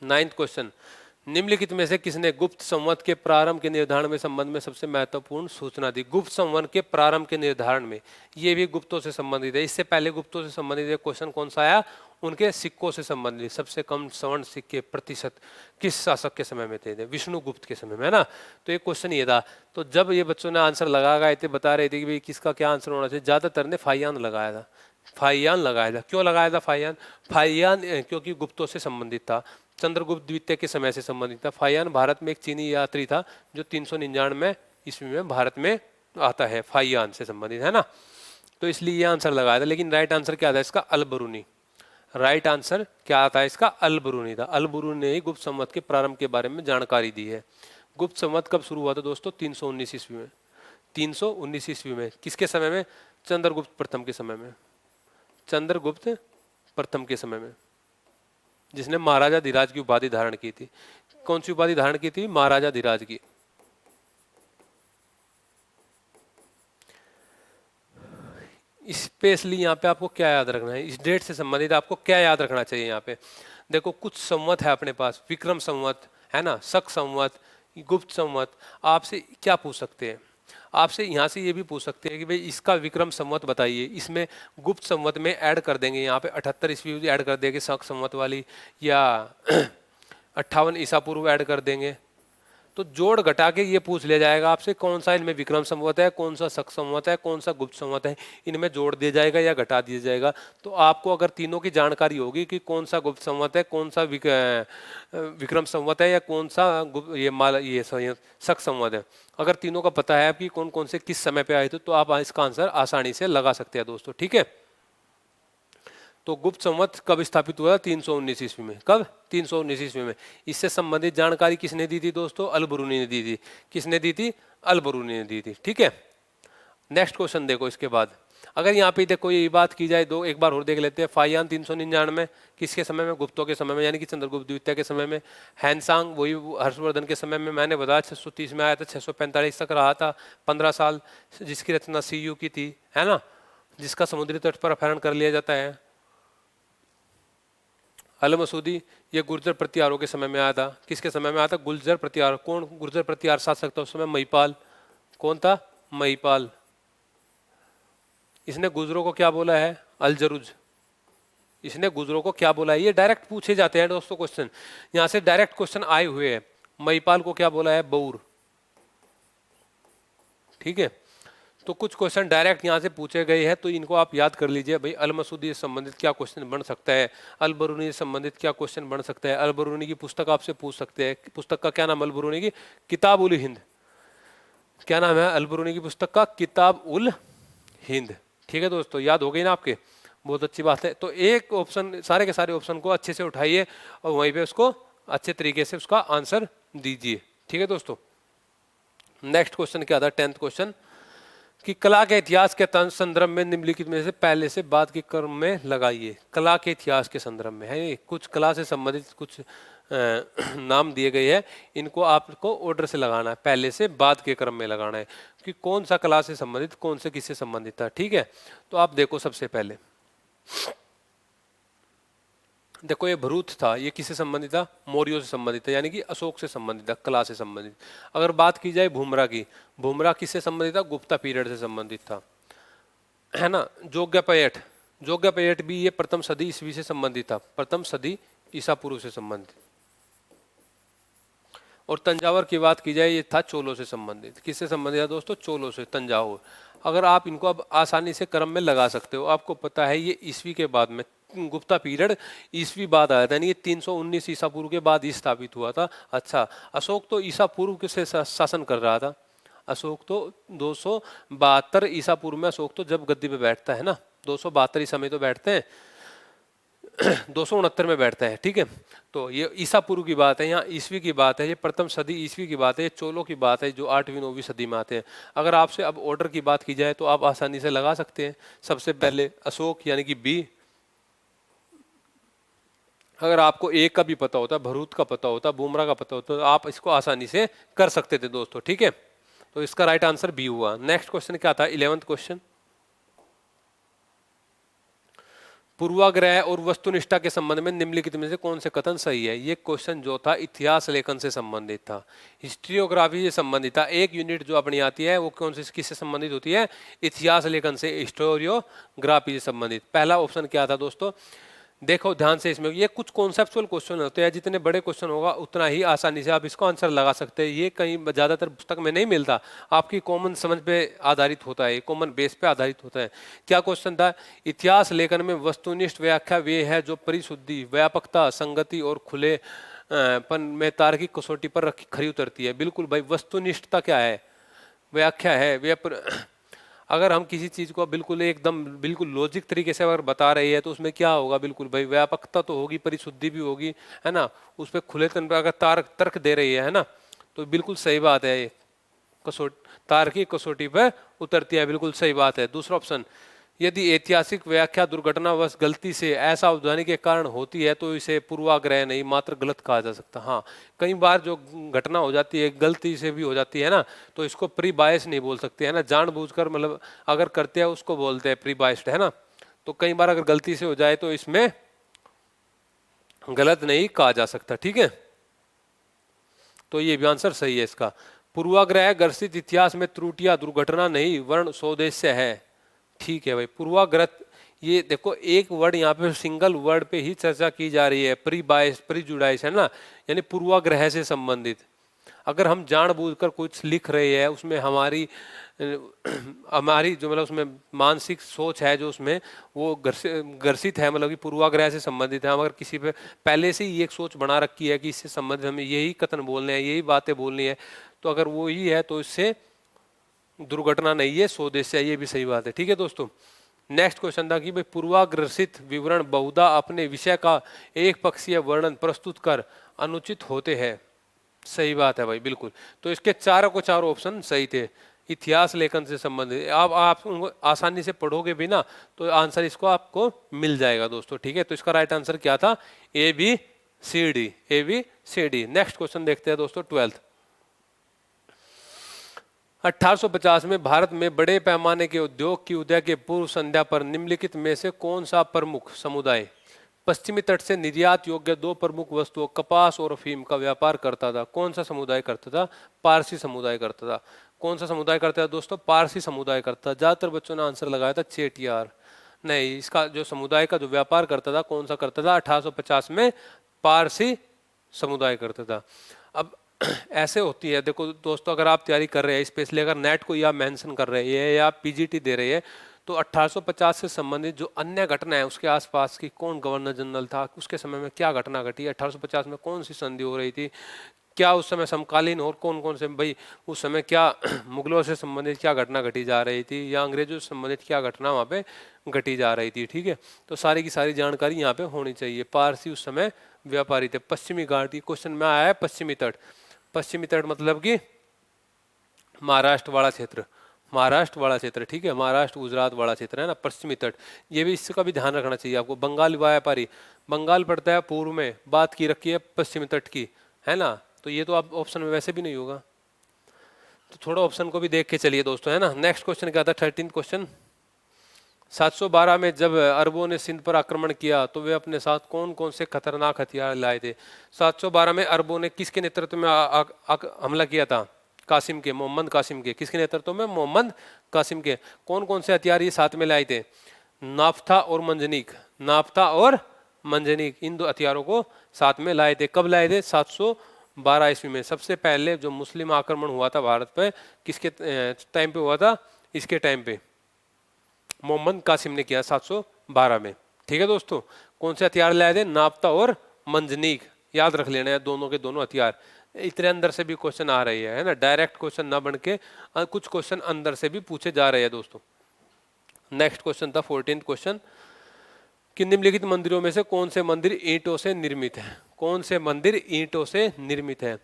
9th क्वेश्चन। निम्नलिखित में से किसने गुप्त संवत के प्रारंभ के निर्धारण में संबंध में सबसे महत्वपूर्ण सूचना दी? गुप्त संवत के प्रारंभ के निर्धारण में, ये भी गुप्तों से संबंधित है। इससे पहले गुप्तों से संबंधित एक क्वेश्चन कौन सा आया? उनके सिक्कों से संबंधित। सबसे कम स्वर्ण सिक्के प्रतिशत किस शासक के समय में थे? विष्णुगुप्त के समय में, है ना। तो एक क्वेश्चन ये था। तो जब ये बच्चों ने आंसर लगा गए थे, बता रहे थे कि भाई किसका क्या आंसर होना चाहिए, ज्यादातर ने फाइयान लगाया था। फाइयान लगाया था। क्यों लगाया था फाइयान? फाइयान क्योंकि गुप्तों से संबंधित था, चंद्रगुप्त द्वितीय के समय से संबंधित था। फाइयान भारत में एक चीनी यात्री था जो 399 ईस्वी में भारत में आता है, फाइयान से संबंधित, है ना। तो इसलिए ये आंसर लगाया था। लेकिन राइट आंसर क्या था इसका? अलबरूनी। राइट आंसर क्या आता है इसका? अलबरूनी था। अलबरूनी ने ही गुप्त संवत के प्रारंभ के बारे में जानकारी दी है। गुप्त संवत कब शुरू हुआ था दोस्तों? 319 ईस्वी में। 319 ईस्वी में। किसके समय में? चंद्रगुप्त प्रथम के समय में। चंद्रगुप्त प्रथम के समय में, जिसने महाराजा धीराज की उपाधि धारण की थी। कौन सी उपाधि धारण की थी? महाराजा धीराज की। स्पेशली यहाँ पे आपको क्या याद रखना है? इस डेट से संबंधित आपको क्या याद रखना चाहिए? यहाँ पे देखो, कुछ संवत है अपने पास, विक्रम संवत, है ना, शक संवत, गुप्त संवत। आपसे क्या पूछ सकते हैं? आपसे यहाँ से ये भी पूछ सकते हैं कि भाई इसका विक्रम संवत बताइए। इसमें गुप्त संवत में ऐड कर देंगे, यहाँ पे 78 ईस्वी ऐड कर देंगे शक संवत वाली, या 58 ईसा पूर्व ऐड कर देंगे। तो जोड़ घटा के ये पूछ लिया जाएगा आपसे कौन सा इनमें विक्रम संवत है, कौन सा शक संवत है, कौन सा गुप्त संवत है। इनमें जोड़ दिया जाएगा या घटा दिया जाएगा। तो आपको अगर तीनों की जानकारी होगी कि कौन सा गुप्त संवत है, कौन सा विक्रम संवत है, या कौन सा ये शक संवत है, अगर तीनों का पता है कि कौन कौन से किस समय पे आए थे, तो आप इसका आंसर आसानी से लगा सकते हैं दोस्तों, ठीक है। तो गुप्त संवत कब स्थापित हुआ? 319 ईस्वी में। कब? 319 ईस्वी में। इससे संबंधित जानकारी किसने दी थी दोस्तों? अलबरूनी ने दी थी। किसने दी थी? अलबरूनी ने दी थी, ठीक है। नेक्स्ट क्वेश्चन देखो इसके बाद। अगर यहाँ पे देखो ये बात की जाए, दो एक बार और देख लेते हैं। फाइयान 399 किसके समय में? गुप्तों के समय में, यानी कि चंद्रगुप्त द्वितीय के समय में। हैंसांग वही हर्षवर्धन के समय में, मैंने बताया 630 में आया था, 645 तक रहा था, 15 साल, जिसकी रचना सीयू की थी, है ना, जिसका समुद्री तट पर अपहरण कर लिया जाता है। अल मसूदी ये गुर्जर प्रतिहारों के समय में आया था। किसके समय में आया था? गुर्जर प्रतिहार। कौन गुर्जर प्रतिहार शासक था उस समय? महिपाल। कौन था? महिपाल। इसने गुजरों को क्या बोला है? अलजरुज। इसने गुजरों को क्या बोला है? ये डायरेक्ट पूछे जाते हैं दोस्तों क्वेश्चन, यहां से डायरेक्ट क्वेश्चन आए हुए हैं। महिपाल को क्या बोला है? बौर, ठीक है। तो कुछ क्वेश्चन डायरेक्ट यहाँ से पूछे गए हैं, तो इनको आप याद कर लीजिए। भाई अल मसूदी से संबंधित क्या क्वेश्चन बन सकता है, अल बरूनी से संबंधित क्या क्वेश्चन बन सकता है। अल बरूनी की पुस्तक आपसे पूछ सकते हैं। पुस्तक का क्या नाम? अल बरूनी की किताब उल हिंद। क्या नाम है अल बरूनी की पुस्तक का? किताब उल हिंद, ठीक है दोस्तों। याद हो गई ना आपके? बहुत अच्छी बात है। तो एक ऑप्शन, सारे के सारे ऑप्शन को अच्छे से उठाइए और वहीं पे उसको अच्छे तरीके से उसका आंसर दीजिए, ठीक है दोस्तों। नेक्स्ट क्वेश्चन क्या था? 10th क्वेश्चन कि कला के इतिहास के संदर्भ में निम्नलिखित में से पहले से बाद के क्रम में लगाइए। कला के इतिहास के संदर्भ में है, कुछ कला से संबंधित कुछ नाम दिए गए हैं, इनको आपको ऑर्डर से लगाना है, पहले से बाद के क्रम में लगाना है कि कौन सा कला से संबंधित, कौन से किससे संबंधित था, ठीक है। तो आप देखो, सबसे पहले देखो ये भरूच था, ये किससे संबंधित था? मौर्यों से संबंधित था, यानी कि अशोक से संबंधित था, कला से संबंधित। अगर बात की जाए भूमरा की, भूमरा किससे संबंधित था? गुप्ता पीरियड से संबंधित था, है ना। जोग्यपयठ, जोग्यपयठ भी ये प्रथम सदी ईस्वी से संबंधित था, प्रथम सदी ईसा पूर्व से संबंधित। और तंजावर की बात की जाए, ये था चोलों से संबंधित। किससे संबंधित था दोस्तों? चोलों से, तंजावुर। अगर आप इनको अब आसानी से क्रम में लगा सकते हो, आपको पता है ये ईस्वी के बाद में, गुप्ता पीरियड ईस्वी बाद आया था, यानी ये 319 ईसा पूर्व के बाद ही स्थापित हुआ था। अच्छा, अशोक तो ईसा पूर्व से शासन कर रहा था, अशोक तो 272 ईसा पूर्व में अशोक तो जब गद्दी पे बैठता है ना, 272 ईसा में तो बैठते हैं, 269 में बैठता है, ठीक है। तो ये ईसा पूर्व की बात है, यहाँ ईसवी की बात है, ये प्रथम सदी ईसवी की बात है, ये चोलों की बात है जो 8वीं 9वीं सदी में आते हैं। अगर आपसे अब ऑर्डर की बात की जाए तो आप आसानी से लगा सकते हैं। सबसे पहले अशोक यानी कि बी। अगर आपको ए का भी पता होता, भरूच का पता होता, बुमरा का पता होता, तो आप इसको आसानी से कर सकते थे दोस्तों, ठीक है। तो इसका राइट आंसर बी हुआ। नेक्स्ट क्वेश्चन क्या था, 11th क्वेश्चन, पूर्वाग्रह और वस्तुनिष्ठा के संबंध में निम्नलिखित में से कौन से कथन सही है। ये क्वेश्चन जो था इतिहास लेखन से संबंधित था, हिस्ट्रियोग्राफी से संबंधित था। एक यूनिट जो अपनी आती है वो कौन से किससे संबंधित होती है, इतिहास लेखन से, हिस्टोरियोग्राफी से संबंधित। पहला ऑप्शन क्या था दोस्तों, देखो ध्यान से, इसमें ये कुछ कॉन्सेप्चुअल क्वेश्चन होते हैं, जितने बड़े क्वेश्चन होगा उतना ही आसानी से आप इसको आंसर लगा सकते हैं। ये कहीं ज़्यादातर पुस्तक में नहीं मिलता, आपकी कॉमन समझ पे आधारित होता है, कॉमन बेस पे आधारित होता है। क्या क्वेश्चन था, इतिहास लेखन में वस्तुनिष्ठ व्याख्या वे है जो परिशुद्धि, व्यापकता, संगति और खुले पन में तार्किक कसौटी पर खरी उतरती है। बिल्कुल भाई, वस्तुनिष्ठता क्या है, व्याख्या है वे अगर हम किसी चीज़ को बिल्कुल एकदम बिल्कुल लॉजिक तरीके से अगर बता रही है तो उसमें क्या होगा, बिल्कुल भाई व्यापकता तो होगी, परिशुद्धि भी होगी, है ना। उस पर खुलेपन पर अगर तर्क दे रही है ना, तो बिल्कुल सही बात है, तार्किक कसौटी पर उतरती है, बिल्कुल सही बात है। दूसरा ऑप्शन, यदि ऐतिहासिक व्याख्या दुर्घटनावश गलती से असावधानी के कारण होती है तो इसे पूर्वाग्रह नहीं मात्र गलत कहा जा सकता। हाँ, कई बार जो घटना हो जाती है गलती से भी हो जाती है ना, तो इसको प्री बायस नहीं बोल सकते, है ना, जानबूझकर मतलब अगर करते हैं उसको बोलते हैं प्री बायस्ड, है ना। तो कई बार अगर गलती से हो जाए तो इसमें गलत नहीं कहा जा सकता, ठीक है। तो ये भी आंसर सही है इसका। पूर्वाग्रह ग्रसित इतिहास में त्रुटियां दुर्घटना नहीं वर्ण सौदेश्य है, ठीक है भाई। पूर्वाग्रह, ये देखो एक वर्ड यहाँ पे सिंगल वर्ड पे ही चर्चा की जा रही है, प्री बायस, प्री जुडाइस, है ना, यानी पूर्वाग्रह से संबंधित। अगर हम जानबूझकर कुछ लिख रहे हैं उसमें हमारी हमारी जो मतलब उसमें मानसिक सोच है जो उसमें वो ग्रसित है, मतलब कि पूर्वाग्रह से संबंधित है। हम अगर किसी पे पहले से ही एक सोच बना रखी है कि इससे संबंधित हमें यही कथन बोलने हैं, यही बातें बोलनी है, तो अगर वो ही है तो इससे दुर्घटना नहीं है, स्वदेश है, ये भी सही बात है, ठीक है दोस्तों। नेक्स्ट क्वेश्चन था कि भाई पूर्वाग्रसित विवरण बहुधा अपने विषय का एक पक्षीय वर्णन प्रस्तुत कर अनुचित होते हैं, सही बात है भाई, बिल्कुल। तो इसके चारों को चारों ऑप्शन सही थे, इतिहास लेखन से संबंधित। अब आप उनको आसानी से पढ़ोगे भी ना तो आंसर इसको आपको मिल जाएगा दोस्तों, ठीक है। तो इसका राइट आंसर क्या था, A B C D, A B C D. Next question देखते हैं दोस्तों, 12th। 1850 में भारत में बड़े पैमाने के उद्योग की उदय के पूर्व संध्या पर निम्नलिखित में से कौन सा प्रमुख समुदाय पश्चिमी तट से निर्यात योग्य दो प्रमुख वस्तुओं कपास और अफीम का व्यापार करता था। कौन सा समुदाय करता था, पारसी समुदाय करता था। कौन सा समुदाय करता था दोस्तों, पारसी समुदाय करता था। ज्यादातर बच्चों ने आंसर लगाया था चेटियार, नहीं, इसका जो समुदाय का जो व्यापार करता था कौन सा करता था, 1850 में पारसी समुदाय करता था। अब ऐसे होती है, देखो दोस्तों, अगर आप तैयारी कर रहे हैं स्पेशली अगर नेट को या मेंशन कर रहे हैं या पीजीटी दे रहे हैं, तो 1850 से संबंधित जो अन्य घटना है उसके आसपास की, कौन गवर्नर जनरल था, उसके समय में क्या घटना घटी, 1850 में कौन सी संधि हो रही थी, क्या उस समय समकालीन और कौन कौन से भाई उस समय क्या मुगलों से संबंधित क्या घटना घटी जा रही थी या अंग्रेजों से संबंधित क्या घटना वहाँ पे घटी जा रही थी, ठीक है। तो सारी की सारी जानकारी यहाँ पे होनी चाहिए। पारसी उस समय व्यापारी थे। पश्चिमी घाट की क्वेश्चन में आया है पश्चिमी तट। पश्चिमी तट मतलब कि महाराष्ट्र वाला क्षेत्र, महाराष्ट्र वाला क्षेत्र, ठीक है, महाराष्ट्र गुजरात वाला क्षेत्र है ना, पश्चिमी तट। ये भी इसका भी ध्यान रखना चाहिए आपको। बंगाल व्यापारी, बंगाल पड़ता है पूर्व में, बात की रखी है पश्चिमी तट की, है ना। तो ये तो आप ऑप्शन में वैसे भी नहीं होगा, तो थोड़ा ऑप्शन को भी देख के चलिए दोस्तों, है ना। नेक्स्ट क्वेश्चन क्या था, 13th क्वेश्चन। 712 में जब अरबों ने सिंध पर आक्रमण किया तो वे अपने साथ कौन कौन से खतरनाक हथियार लाए थे। 712 में अरबों ने किसके नेतृत्व में हमला किया था, कासिम के, मोहम्मद कासिम के। किसके नेतृत्व में, मोहम्मद कासिम के। कौन कौन से हथियार ये साथ में लाए थे, नाफ्ता और मंजनीक, नाफ्ता और मंजनीक, इन दो हथियारों को साथ में लाए थे। कब लाए थे, 712 ईस्वी में। सबसे पहले जो मुस्लिम आक्रमण हुआ था भारत पे, किसके टाइम पे हुआ था, इसके टाइम पे मोहम्मद कासिम ने किया 712 में, ठीक है दोस्तों। कौन से हथियार लाए थे, नाफ्ता और मंजनीक, याद रख लेना है दोनों के दोनों हथियार। इतने अंदर से भी क्वेश्चन आ रही है ना, डायरेक्ट क्वेश्चन ना बन के कुछ क्वेश्चन अंदर से भी पूछे जा रहे हैं दोस्तों। नेक्स्ट क्वेश्चन था 14th क्वेश्चन कि निम्नलिखित मंदिरों में से कौन से मंदिर ईंटों से निर्मित है? कौन से मंदिर ईंटों से निर्मित है?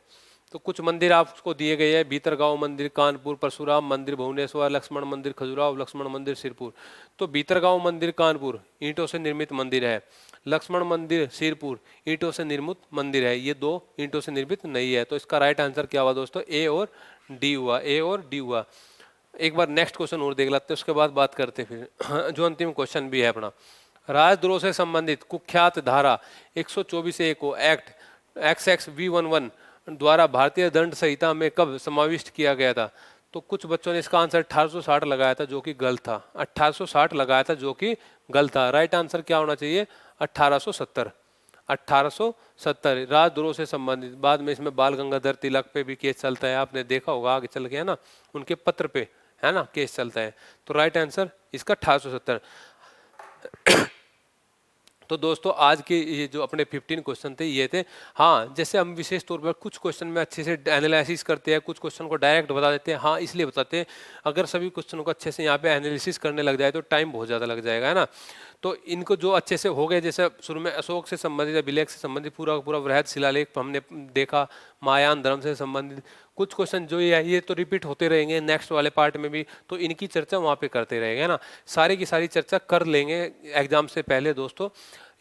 तो कुछ मंदिर आपको दिए गए हैं, भीतरगांव मंदिर, कानपुर, परशुराम मंदिर, भुवनेश्वर, लक्ष्मण मंदिर, खजुराहो, लक्ष्मण मंदिर, सिरपुर। तो भीतरगांव मंदिर कानपुर ईंटों से निर्मित मंदिर है, लक्ष्मण मंदिर सिरपुर ईंटों से निर्मित मंदिर है, ये दो ईंटों से निर्मित नहीं है। तो इसका राइट आंसर क्या हुआ दोस्तों? ए और डी हुआ, ए और डी हुआ। एक बार नेक्स्ट क्वेश्चन और देख लेते हैं, उसके बाद बात करते फिर जो अंतिम क्वेश्चन भी है अपना। राजद्रोह से संबंधित कुख्यात धारा 124A को एक्ट XXV11 द्वारा भारतीय दंड संहिता में कब समाविष्ट किया गया था? तो कुछ बच्चों ने इसका आंसर 1860 लगाया था, जो कि गलत था। 1860 लगाया था, जो कि गलत था। राइट आंसर क्या होना चाहिए? 1870। 1870 राजद्रोह से संबंधित। बाद में इसमें बाल गंगाधर तिलक पे भी केस चलता है, आपने देखा होगा आगे चल के, है ना, उनके पत्र पे, है ना, केस चलता है। तो राइट आंसर इसका 1870। तो दोस्तों आज के ये जो अपने 15 क्वेश्चन थे ये थे। हाँ, जैसे हम विशेष तौर पर कुछ क्वेश्चन में अच्छे से एनालिसिस करते हैं, कुछ क्वेश्चन को डायरेक्ट बता देते हैं। हाँ, इसलिए बताते हैं, अगर सभी क्वेश्चनों को अच्छे से यहाँ पे एनालिसिस करने लग जाए तो टाइम बहुत ज़्यादा लग जाएगा, है ना। तो इनको जो अच्छे से हो गए, जैसे शुरू में अशोक से संबंधित, अभिलेख से संबंधित पूरा पूरा वृहद शिलालेख हमने देखा, महायान धर्म से संबंधित कुछ क्वेश्चन जो ये तो रिपीट होते रहेंगे नेक्स्ट वाले पार्ट में भी, तो इनकी चर्चा वहाँ पे करते रहेंगे, है ना। सारी की सारी चर्चा कर लेंगे एग्जाम से पहले दोस्तों।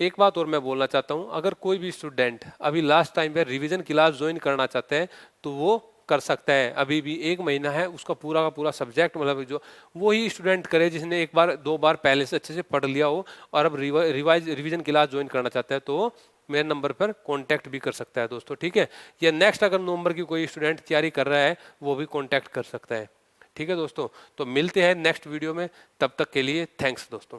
एक बात और मैं बोलना चाहता हूँ, अगर कोई भी स्टूडेंट अभी लास्ट टाइम पे रिवीजन क्लास ज्वाइन करना चाहते हैं तो वो कर सकता है। अभी भी 1 महीना है, उसका पूरा का पूरा सब्जेक्ट मतलब जो वही स्टूडेंट करे जिसने 1 बार 2 बार पहले से अच्छे से पढ़ लिया हो और अब रिवीजन क्लास ज्वाइन करना चाहता है तो वो मेरे नंबर पर कांटेक्ट भी कर सकता है दोस्तों, ठीक है। या नेक्स्ट अगर नवंबर की कोई स्टूडेंट तैयारी कर रहा है वो भी कांटेक्ट कर सकता है, ठीक है दोस्तों। तो मिलते हैं नेक्स्ट वीडियो में, तब तक के लिए थैंक्स दोस्तों।